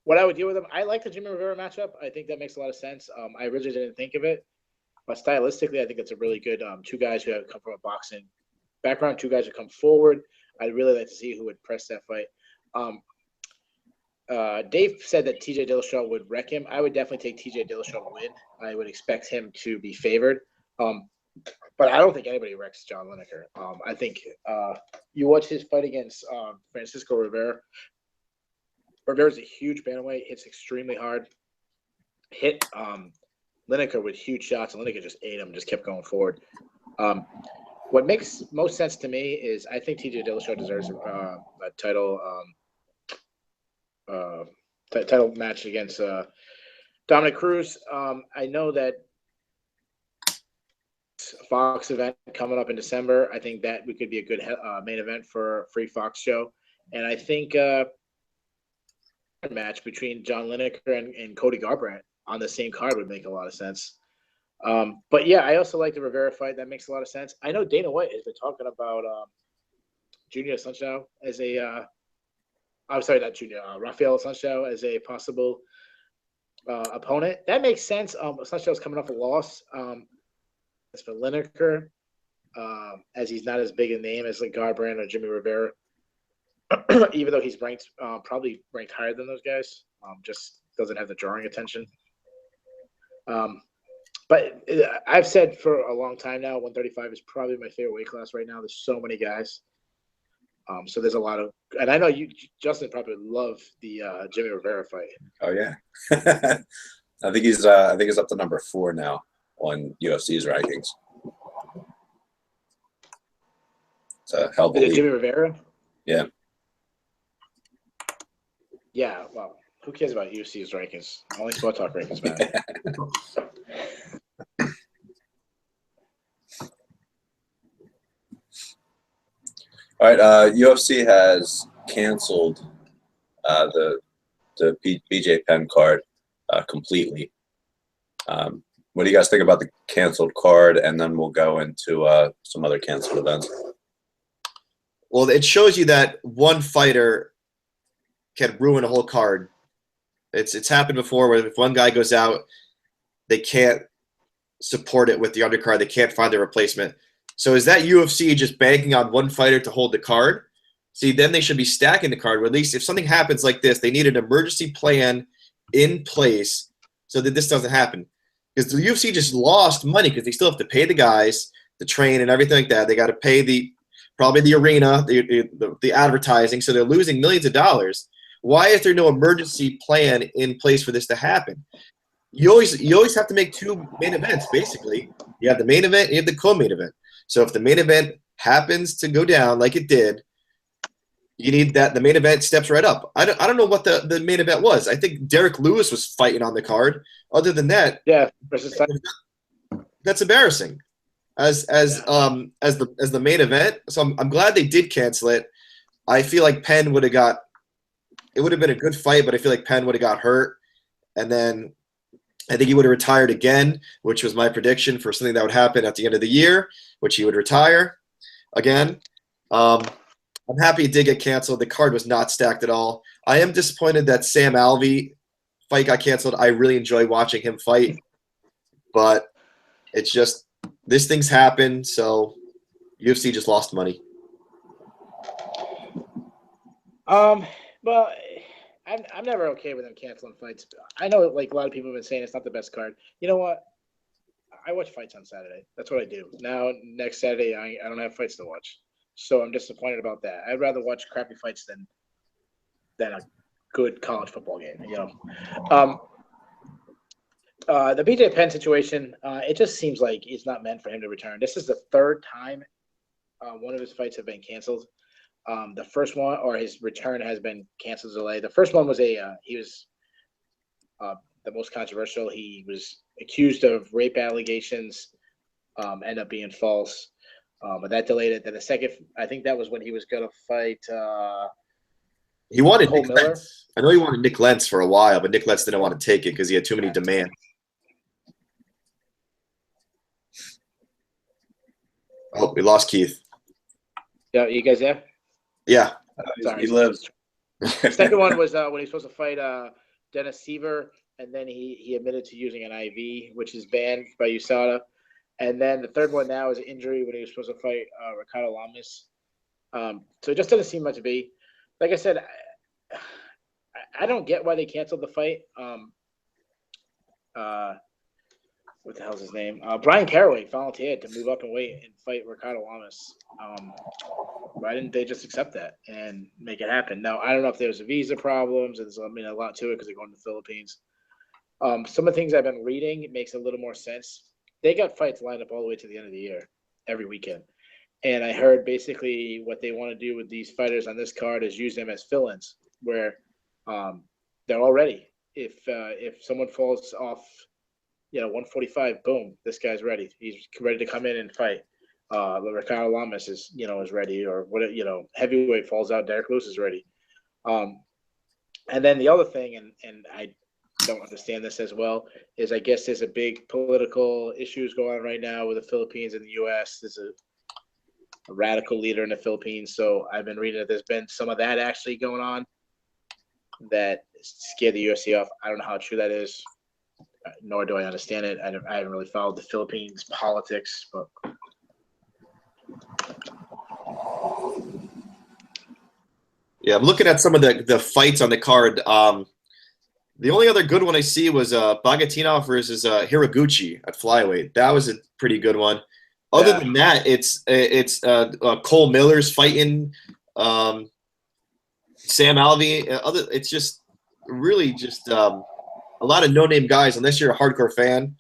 What I would do with him, I like the Jimmy Rivera matchup. I think that makes a lot of sense. I originally didn't think of it, but stylistically, I think it's a really good 2 guys who have come from a boxing background, 2 guys who come forward. I'd really like to see who would press that fight. Dave said that TJ Dillashaw would wreck him. I would definitely take TJ Dillashaw to win. I would expect him to be favored. But I don't think anybody wrecks John Lineker. I think you watch his fight against Francisco Rivera. Rivera's a huge bantamweight, hits extremely hard. Hit Lineker with huge shots, and Lineker just ate him, just kept going forward. What makes most sense to me is I think TJ Dillashaw deserves a title title match against Dominic Cruz. I know that Fox event coming up in December. I think that we could be a good main event for a free Fox show, and I think a match between John Lineker and Cody Garbrandt on the same card would make a lot of sense. But yeah, I also like the Rivera fight. That makes a lot of sense. I know Dana White has been talking about Junior Assunção as a I'm sorry, not Junior, Rafael Assunção as a possible opponent. That makes sense. Assunção's coming off a loss. As for Lineker, as he's not as big a name as like Garbrandt or Jimmy Rivera, even though he's ranked probably ranked higher than those guys, just doesn't have the drawing attention. But I've said for a long time now, 135 is probably my favorite weight class right now. There's so many guys. So there's a lot of, and I know you, Justin, probably love the Jimmy Rivera fight. Oh yeah, I think he's up to number 4 now on UFC's rankings. It's a hell of a Is it leap. Jimmy Rivera? Yeah. Yeah. Well, who cares about UFC's rankings? Only Sport Talk rankings, man. All right, UFC has canceled the BJ Penn card completely. What do you guys think about the canceled card? And then we'll go into some other canceled events. Well, it shows you that one fighter can ruin a whole card. It's happened before where if one guy goes out, they can't support it with the undercard. They can't find their replacement. So is that UFC just banking on one fighter to hold the card? See, then they should be stacking the card, or at least if something happens like this, they need an emergency plan in place so that this doesn't happen. Because the UFC just lost money because they still have to pay the guys, the train, and everything like that. They got to pay probably the arena, the advertising, so they're losing millions of dollars. Why is there no emergency plan in place for this to happen? You always have to make 2 main events, basically. You have the main event, you have the co-main event. So if the main event happens to go down like it did, you need that the main event steps right up. I don't know what the main event was. I think Derek Lewis was fighting on the card. Other than that, Yeah, versus that's embarrassing. As the main event. So I'm glad they did cancel it. I feel like Penn would have been a good fight, but I feel like Penn would have got hurt, and then I think he would have retired again, which was my prediction for something that would happen at the end of the year, which he would retire again. I'm happy it did get canceled. The card was not stacked at all. I am disappointed that Sam Alvey fight got canceled. I really enjoy watching him fight, but it's just this thing's happened, so UFC just lost money. Well, I'm never okay with them canceling fights. I know, like a lot of people have been saying, it's not the best card. You know what? I watch fights on Saturday. That's what I do. Now, next Saturday, I don't have fights to watch, so I'm disappointed about that. I'd rather watch crappy fights than a good college football game. You know, the BJ Penn situation. It just seems like it's not meant for him to return. This is the 3rd time one of his fights have been canceled. The first one, or his return, has been canceled, delayed. The first one was he was the most controversial. He was accused of rape allegations, end up being false, but that delayed it. Then the second, I think that was when he was going to fight. He wanted Cole Nick Miller. Lentz. I know he wanted Nick Lentz for a while, but Nick Lentz didn't want to take it because he had too many demands. Oh, we lost Keith. Yeah, you guys there? Yeah. Sorry. He lives. The second one was when he was supposed to fight Dennis Seaver, and then he admitted to using an IV, which is banned by USADA. And then the third one now is an injury when he was supposed to fight Ricardo Lamas. So it just doesn't seem much to be. Like I said, I don't get why they canceled the fight. what the hell's his name? Brian Caraway volunteered to move up and weight and fight Ricardo Lamas. Why didn't they just accept that and make it happen? Now, I don't know if there's visa problems. There's, I mean, a lot to it because they're going to the Philippines. Some of the things I've been reading, it makes a little more sense. They got fights lined up all the way to the end of the year, every weekend. And I heard basically what they want to do with these fighters on this card is use them as fill-ins, where they're all ready. If someone falls off, 145, boom, this guy's ready. He's ready to come in and fight. Ricardo Lamas is ready, or what, heavyweight falls out, Derek Lewis is ready. And then the other thing, and I don't understand this as well, is I guess there's a big political issues going on right now with the Philippines and the U.S. There's a radical leader in the Philippines, so I've been reading that there's been some of that actually going on that scared the UFC off. I don't know how true that is, nor do I understand it. I haven't really followed the Philippines politics, but Yeah, I'm looking at some of the fights on the card. The only other good one I see was Bagatinov versus Hiraguchi at flyweight. That was a pretty good one. Other than that, it's Cole Miller's fighting Sam Alvey. It's just really just a lot of no-name guys, unless you're a hardcore fan.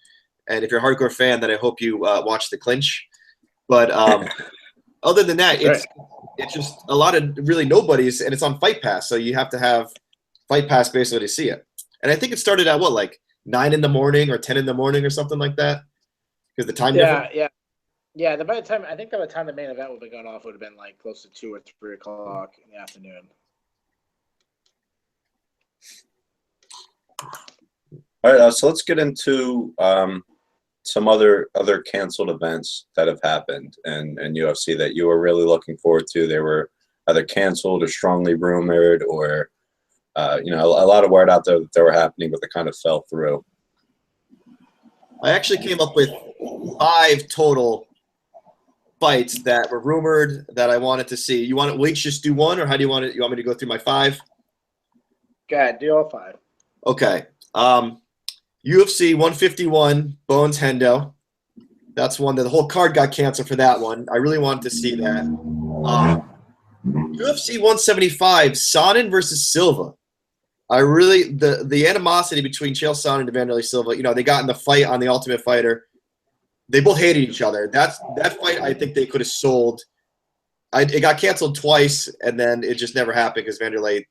And if you're a hardcore fan, then I hope you watch the clinch. But other than that, it's just a lot of really nobodies, and it's on Fight Pass, so you have to have Fight Pass basically to see it. And I think it started at like 9 in the morning or 10 in the morning or something like that, because the time difference. Yeah. By the time the main event would have gone off, would have been like close to 2 or 3 o'clock in the afternoon. All right, so let's get into some other canceled events that have happened in UFC that you were really looking forward to. They were either canceled or strongly rumored, or a lot of word out there that they were happening, but they kind of fell through. I actually came up with 5 total fights that were rumored that I wanted to see. Will we just do one, or how do you want it? You want me to go through my 5? Go ahead, do all 5. Okay. UFC 151, Bones Hendo. That's one that the whole card got canceled for that one. I really wanted to see that. UFC 175, Sonnen versus Silva. The animosity between Chael Sonnen and Vanderlei Silva, they got in the fight on The Ultimate Fighter. They both hated each other. That fight, I think they could have sold. It got canceled twice, and then it just never happened because Vanderlei,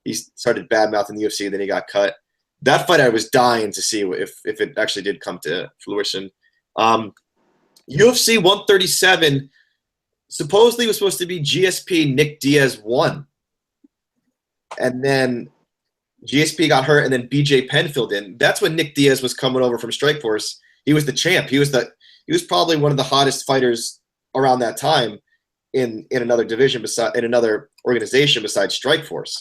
he started badmouthing the UFC, then he got cut. That fight I was dying to see if it actually did come to fruition. UFC 137 supposedly was supposed to be GSP Nick Diaz 1. And then GSP got hurt, and then BJ Penn filled in. That's when Nick Diaz was coming over from Strikeforce. He was the champ. He was probably one of the hottest fighters around that time in another division, in another organization besides Strikeforce.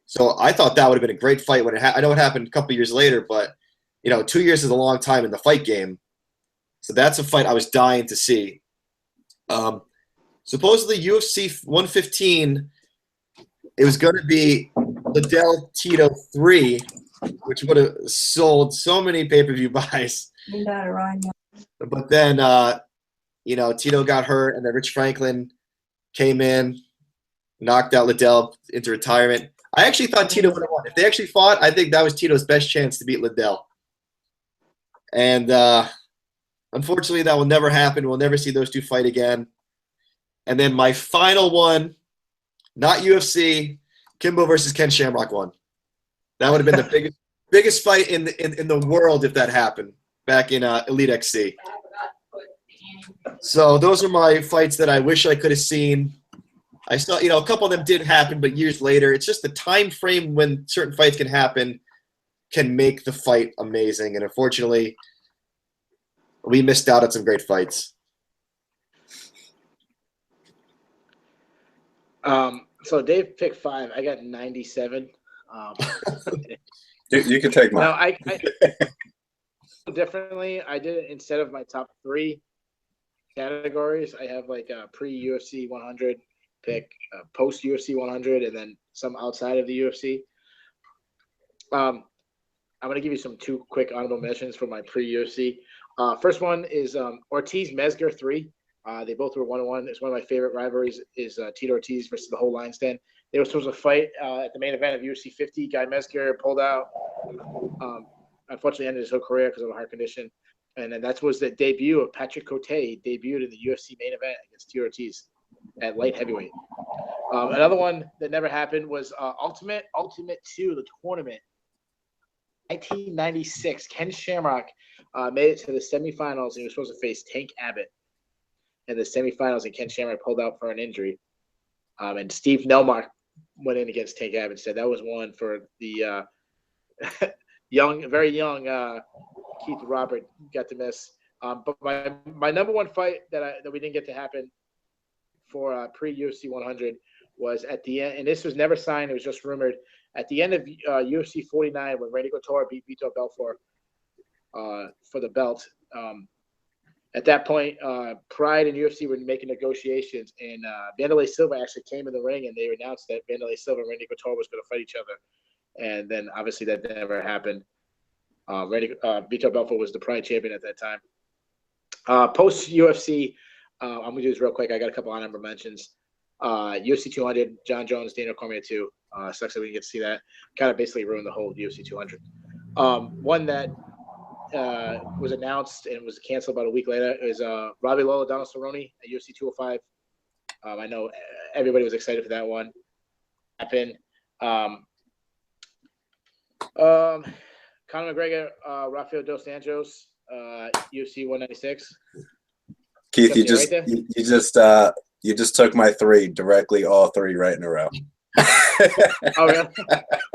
So I thought that would have been a great fight when I know it happened a couple years later, but 2 years is a long time in the fight game. So that's a fight I was dying to see. Supposedly UFC 115, it was going to be Liddell Tito 3, which would have sold so many pay-per-view buys. But then, Tito got hurt, and then Rich Franklin came in, knocked out Liddell into retirement. I actually thought Tito would have won. If they actually fought, I think that was Tito's best chance to beat Liddell. And unfortunately, that will never happen. We'll never see those two fight again. And then my final one, not UFC, Kimbo versus Ken Shamrock 1. That would have been the biggest fight in the world if that happened back in Elite XC. So those are my fights that I wish I could have seen. I saw, a couple of them did happen, but years later. It's just the time frame when certain fights can happen can make the fight amazing. And unfortunately, we missed out on some great fights. So Dave picked 5. I got 97. You can take mine. Now I differently. I did it instead of my top 3 categories. I have like a pre-UFC 100 pick, post-UFC 100, and then some outside of the UFC. I'm going to give you some 2 quick honorable mentions for my pre-UFC. First one is Ortiz-Mezger 3. They both were 1-1. It's one of my favorite rivalries is Tito Ortiz versus the whole Lions Den. They were supposed to fight at the main event of UFC 50. Guy Mezger pulled out. Unfortunately, ended his whole career because of a heart condition. And then that was the debut of Patrick Cote. He debuted in the UFC main event against Tito Ortiz at light heavyweight. Another one that never happened was Ultimate 2, the tournament. 1996, Ken Shamrock made it to the semifinals, and he was supposed to face Tank Abbott in the semifinals, and Ken Shamrock pulled out for an injury. And Steve Nelmark went in against Tank Abbott. Said that was one for the very young Keith Robert got to miss. But my number one fight that we didn't get to happen for pre-UFC 100 was at the end, and this was never signed. It was just rumored. At the end of UFC 49, when Randy Couture beat Vitor Belfort for the belt, at that point, Pride and UFC were making negotiations, and Vanderlei Silva actually came in the ring, and they announced that Vanderlei Silva and Randy Couture was going to fight each other. And then, obviously, that never happened. Vitor Belfort was the Pride champion at that time. Post-UFC, I'm going to do this real quick. I got a couple honorable mentions. UFC 200, John Jones, Daniel Cormier 2. Sucks that we didn't get to see that. Kind of basically ruined the whole UFC 200. One that was announced and was canceled about a week later is Robbie Lawler, Donald Cerrone at UFC 205. I know everybody was excited for that one. Happened. Conor McGregor, Rafael Dos Anjos, UFC 196. Keith, you just took my 3 directly, all 3 right in a row. Oh, really?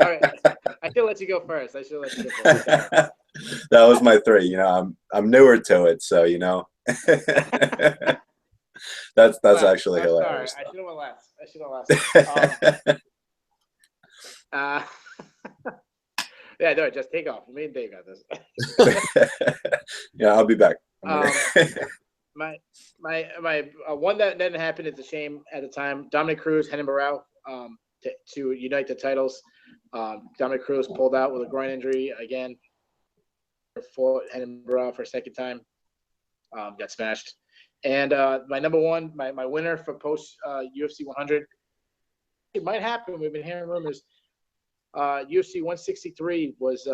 All right. I should let you go first. That was my 3. You know, I'm newer to it, so you know. that's actually hilarious. Sorry. I should have left. Yeah, no, just take off. Me and Dave got this. Yeah, I'll be back. My one that didn't happen. It's a shame at the time. Dominic Cruz, Renan Barão, to unite the titles. Dominic Cruz pulled out with a groin injury again. Fought Renan Barão for a second time. Got smashed. And my number one, my winner for post UFC 100. It might happen. We've been hearing rumors. UFC 163 was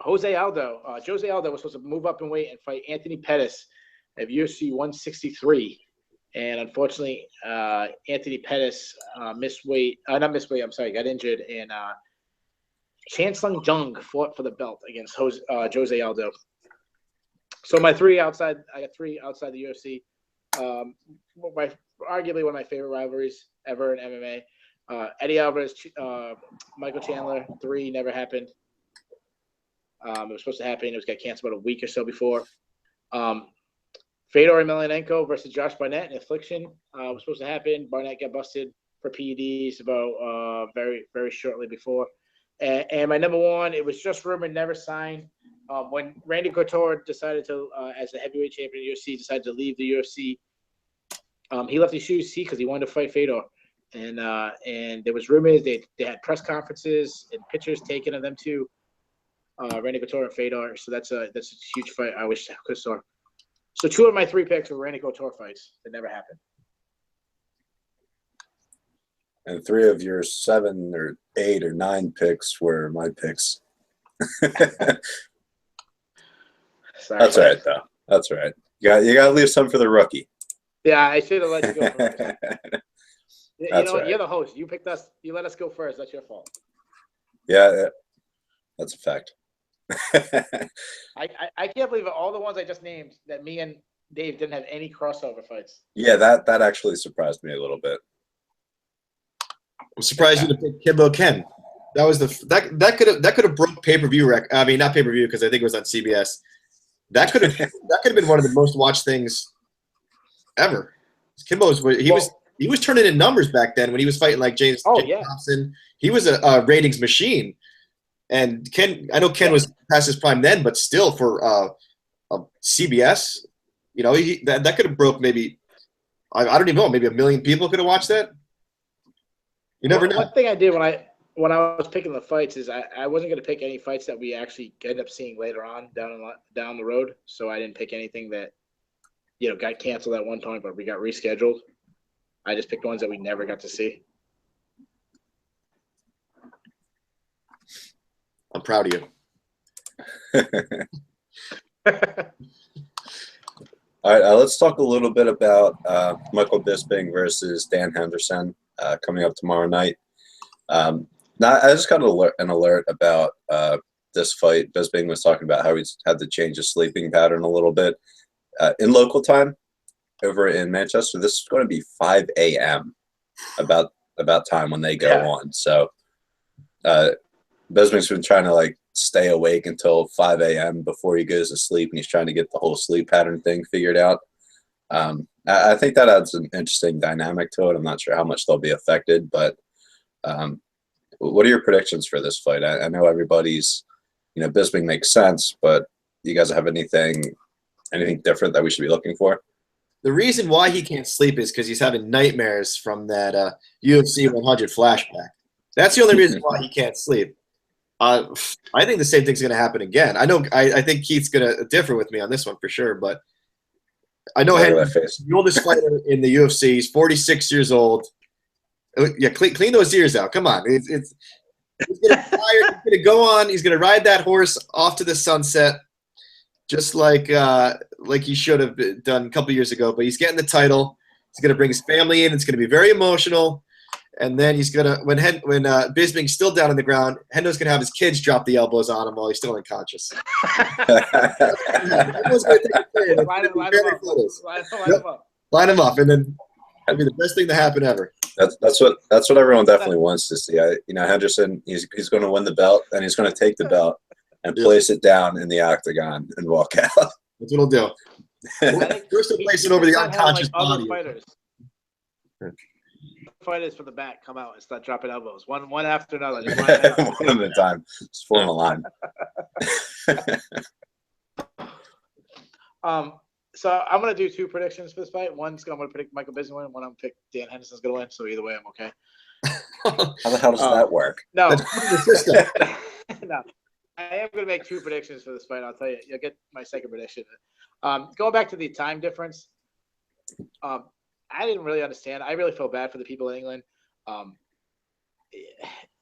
Jose Aldo. Jose Aldo was supposed to move up in weight and fight Anthony Pettis at UFC 163. And unfortunately, Anthony Pettis got injured. And Chan Sung Jung fought for the belt against Jose Aldo. So I got 3 outside the UFC. Arguably one of my favorite rivalries ever in MMA. Eddie Alvarez, Michael Chandler, 3 never happened. It was supposed to happen. It got canceled about a week or so before. Fedor Emelianenko versus Josh Barnett in Affliction was supposed to happen. Barnett got busted for PEDs about very, very shortly before. And my number one, it was just rumored, never signed. When Randy Couture decided to, as the heavyweight champion of the UFC, decided to leave the UFC, he left the UFC because he wanted to fight Fedor. And there was rumors they had press conferences and pictures taken of them too. Randy Couture and Fedor. So that's a huge fight. I wish I could saw. So 2 of my 3 picks were Randy Couture fights that never happened. And 3 of your 7 or 8 or 9 picks were my picks. Sorry, that's all right, though. That's all right. You got to leave some for the rookie. Yeah, I should have let you go first. Right. You're the host. You picked us. You let us go first. That's your fault. Yeah, that's a fact. I can't believe it. All the ones I just named that me and Dave didn't have any crossover fights. Yeah, that actually surprised me a little bit. I'm surprised you didn't pick Kimbo Ken. That was that could have broke pay-per-view record. I mean, not pay-per-view because I think it was on CBS. That could have been one of the most watched things ever. Kimbo was turning in numbers back then when he was fighting like James Thompson. He was a ratings machine. And I know Ken was past his prime then, but still for CBS, you know, that could have broke maybe, I don't even know, maybe 1 million people could have watched that. You never know. One thing I did when when I was picking the fights is I wasn't going to pick any fights that we actually end up seeing later on down the road. So I didn't pick anything that, got canceled at one time, but we got rescheduled. I just picked ones that we never got to see. I'm proud of you. All right, let's talk a little bit about Michael Bisping versus Dan Henderson coming up tomorrow night. Now, I just got an alert about this fight. Bisping was talking about how he's had to change his sleeping pattern a little bit. In local time, over in Manchester, this is going to be 5 a.m. about time when they go on. So Bisping's been trying to stay awake until 5 a.m. before he goes to sleep, and he's trying to get the whole sleep pattern thing figured out. I think that adds an interesting dynamic to it. I'm not sure how much they'll be affected, but what are your predictions for this fight? I know everybody's, Bisping makes sense, but you guys have anything different that we should be looking for? The reason why he can't sleep is because he's having nightmares from that UFC 100 flashback. That's the only reason why he can't sleep. I think the same thing's going to happen again. I think Keith's going to differ with me on this one for sure, but I know Henry's the oldest fighter in the UFC. He's 46 years old. Yeah, clean those ears out. Come on. He's going to go on. He's going to ride that horse off to the sunset, just like he should have done a couple years ago. But he's getting the title. He's going to bring his family in. It's going to be very emotional. And then he's gonna when Bisping's still down on the ground, Hendo's gonna have his kids drop the elbows on him while he's still unconscious. Line him up, and then it'll be the best thing to happen ever. That's what everyone definitely wants to see. Henderson, he's going to win the belt, and he's going to take the belt and place it down in the octagon and walk out. That's what he'll do. First, he'll place it over the unconscious body. Fighters from the back come out and start dropping elbows one after another. One at a time. Just form a line. So I'm gonna do two predictions for this fight. I'm gonna predict Michael Bisping win. One I'm gonna pick Dan Henderson's gonna win. So either way, I'm okay. How the hell does that work? No, no. I am gonna make two predictions for this fight. I'll tell you. You'll get my second prediction. Going back to the time difference. I didn't really understand. I really feel bad for the people in England.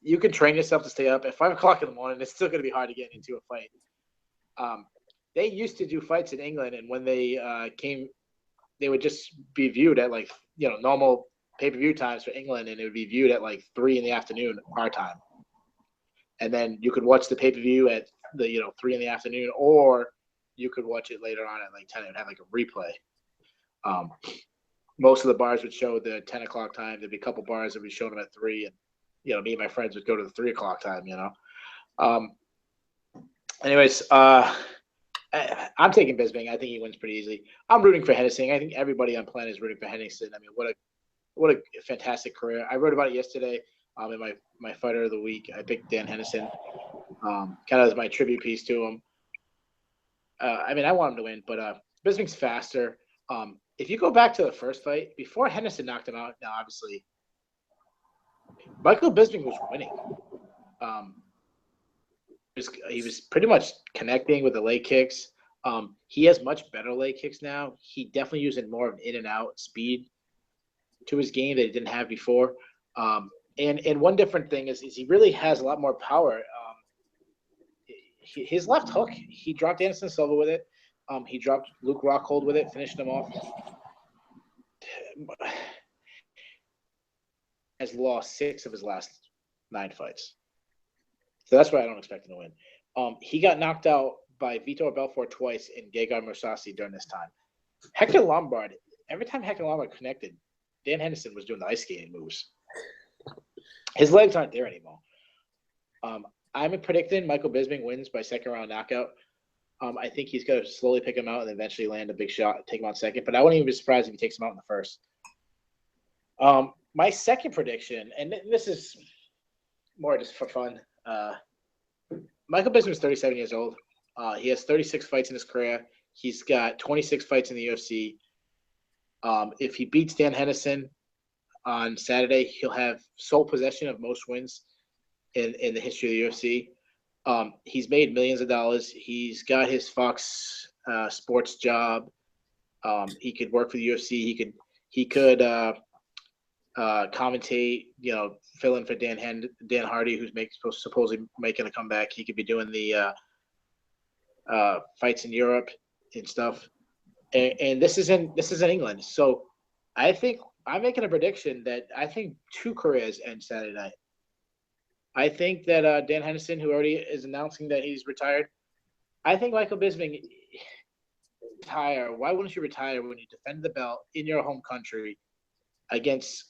You can train yourself to stay up at 5 o'clock in the morning. It's still going to be hard to get into a fight. They used to do fights in England, and when they came, they would just be viewed at normal pay-per-view times for England, and it would be viewed at 3 in the afternoon our time. And then you could watch the pay-per-view at 3 in the afternoon, or you could watch it later on at 10 and have a replay. Most of the bars would show the 10 o'clock time. There'd be a couple bars that would show them at 3, and me and my friends would go to the 3 o'clock time. Anyways, I'm taking Bisping. I think he wins pretty easily. I'm rooting for Henderson. I think everybody on planet is rooting for Henderson. I mean, what a fantastic career. I wrote about it yesterday in my fighter of the week. I picked Dan Henderson, kind of as my tribute piece to him. I want him to win, but Bisping's faster. If you go back to the first fight, before Henderson knocked him out, now obviously Michael Bisping was winning. He was pretty much connecting with the leg kicks. He has much better leg kicks now. He definitely using more of an in and out speed to his game that he didn't have before. And one different thing is he really has a lot more power. His left hook, he dropped Anderson Silva with it. He dropped Luke Rockhold with it, finished him off. Has lost 6 of his last 9 fights. So that's why I don't expect him to win. He got knocked out by Vitor Belfort twice and Gegard Mousasi during this time. Hector Lombard, every time Hector Lombard connected, Dan Henderson was doing the ice skating moves. His legs aren't there anymore. I'm predicting Michael Bisping wins by second round knockout. I think he's going to slowly pick him out and eventually land a big shot, take him out second. But I wouldn't even be surprised if he takes him out in the first. My second prediction, and this is more just for fun. Michael Bisping is 37 years old. He has 36 fights in his career. He's got 26 fights in the UFC. If he beats Dan Henderson on Saturday, he'll have sole possession of most wins in the history of the UFC. He's made millions of dollars. He's got his Fox Sports job. He could work for the UFC. He could commentate. Fill in for Dan Hardy, who's supposedly making a comeback. He could be doing the fights in Europe and stuff. And this is in England. So I think I'm making a prediction that I think 2 careers end Saturday night. I think that Dan Henderson, who already is announcing that he's retired, I think Michael Bisping retire. Why wouldn't you retire when you defend the belt in your home country against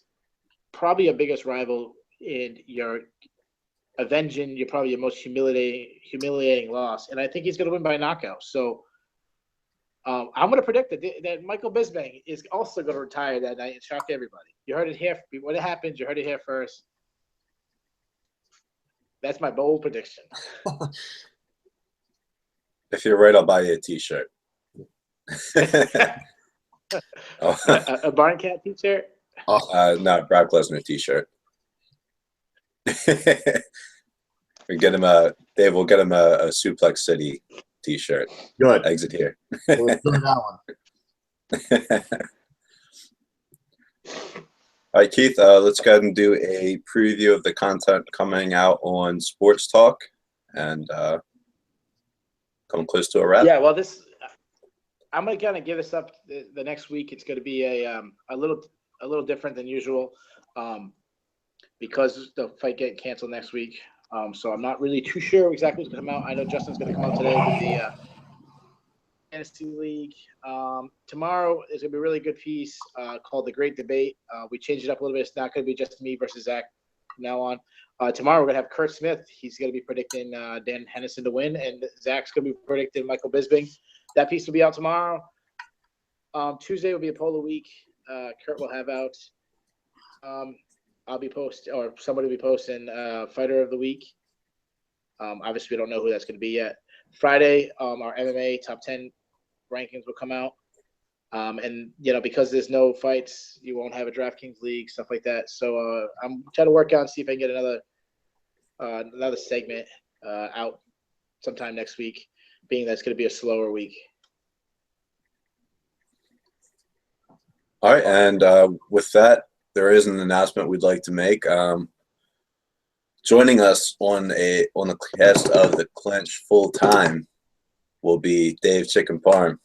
probably your biggest rival and you're avenging probably your most humiliating loss? And I think he's going to win by knockout. So I'm going to predict that Michael Bisping is also going to retire that night and shock everybody. You heard it here. When it happens, you heard it here first. That's my bold prediction. If you're right, I'll buy you a T-shirt. A Barn Cat T-shirt? No, Brock Lesnar T-shirt. We get him Dave will get him a Suplex City T-shirt. Good. Exit here. We'll do that one. All right, Keith, let's go ahead and do a preview of the content coming out on Sports Talk and coming close to a wrap. Yeah, well, I'm going to kind of give this up the next week. It's going to be a little different than usual because the fight getting canceled next week. So I'm not really too sure exactly what's going to come out. I know Justin's going to come out today with the Fantasy League. Tomorrow is going to be a really good piece called The Great Debate. We changed it up a little bit. It's not going to be just me versus Zach from now on. Tomorrow we're going to have Kurt Smith. He's going to be predicting Dan Henderson to win, and Zach's going to be predicting Michael Bisping. That piece will be out tomorrow. Tuesday will be a poll of the week. Kurt will have out. I'll be or somebody will be posting Fighter of the Week. Obviously, we don't know who that's going to be yet. Friday, our MMA top 10 rankings will come out. And, because there's no fights, you won't have a DraftKings league, stuff like that. So I'm trying to work out and see if I can get another segment out sometime next week, being that's going to be a slower week. All right, and with that, there is an announcement we'd like to make. Joining us on the cast of the Clinch full time will be Dave Chicken Parm.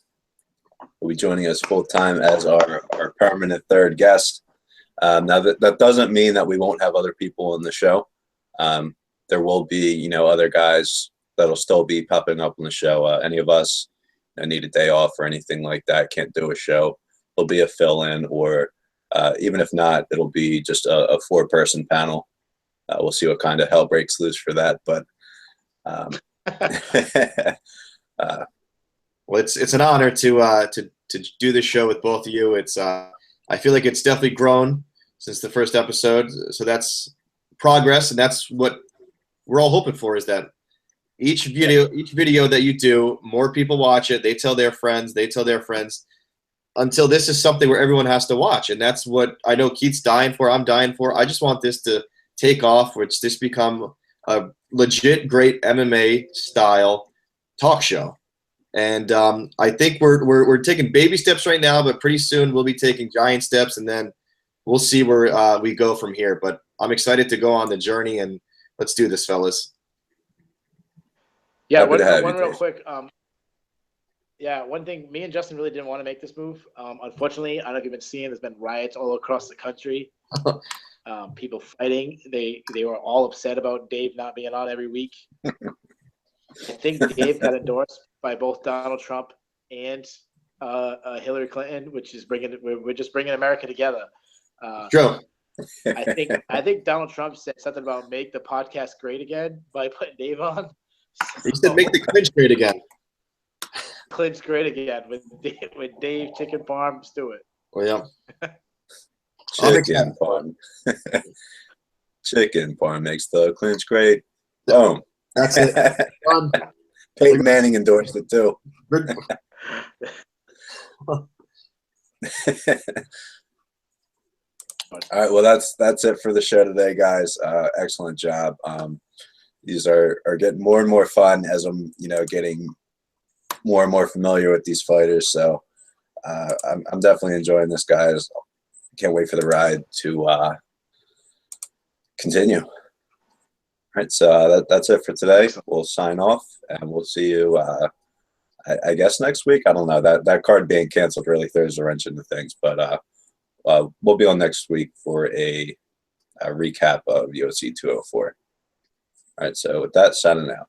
Will be joining us full time as our permanent third guest. Now that doesn't mean that we won't have other people on the show. There will be other guys that'll still be popping up on the show. Any of us need a day off or anything like that, can't do a show, it'll be a fill-in, or even if not, it'll be just a 4-person panel. We'll see what kind of hell breaks loose for that, but well, it's an honor to do this show with both of you. It's I feel like it's definitely grown since the first episode, so that's progress, and that's what we're all hoping for, is that each video that you do, more people watch it, they tell their friends, until this is something where everyone has to watch. And that's what I know Keith's dying for, I'm dying for. I just want this to take off, which this become a legit great MMA style talk show. And I think we're taking baby steps right now, but pretty soon we'll be taking giant steps, and then we'll see where we go from here. But I'm excited to go on the journey, and let's do this, fellas. Yeah, one real quick. One thing, me and Justin really didn't want to make this move. Unfortunately, I don't know if you've been seeing, there's been riots all across the country. People fighting. They were all upset about Dave not being on every week. I think Dave got endorsed by both Donald Trump and Hillary Clinton, which is we're just bringing America together. True. I think Donald Trump said something about make the podcast great again by putting Dave on. He said make the Clinch great again. Clinch great again with Dave Chicken Parm Stewart. Oh yeah. Chicken Parm. Chicken Parm makes the Clinch great. Boom. That's it. Peyton Manning endorsed it too. fun. All right, well, that's it for the show today, guys. Excellent job. These are getting more and more fun as I'm, getting more and more familiar with these fighters. So I'm definitely enjoying this, guys. Can't wait for the ride to continue. All right, so that's it for today. We'll sign off, and we'll see you. I guess next week. I don't know. That card being canceled really throws a wrench into things, but we'll be on next week for a recap of UFC 204. All right, so with that, signing out.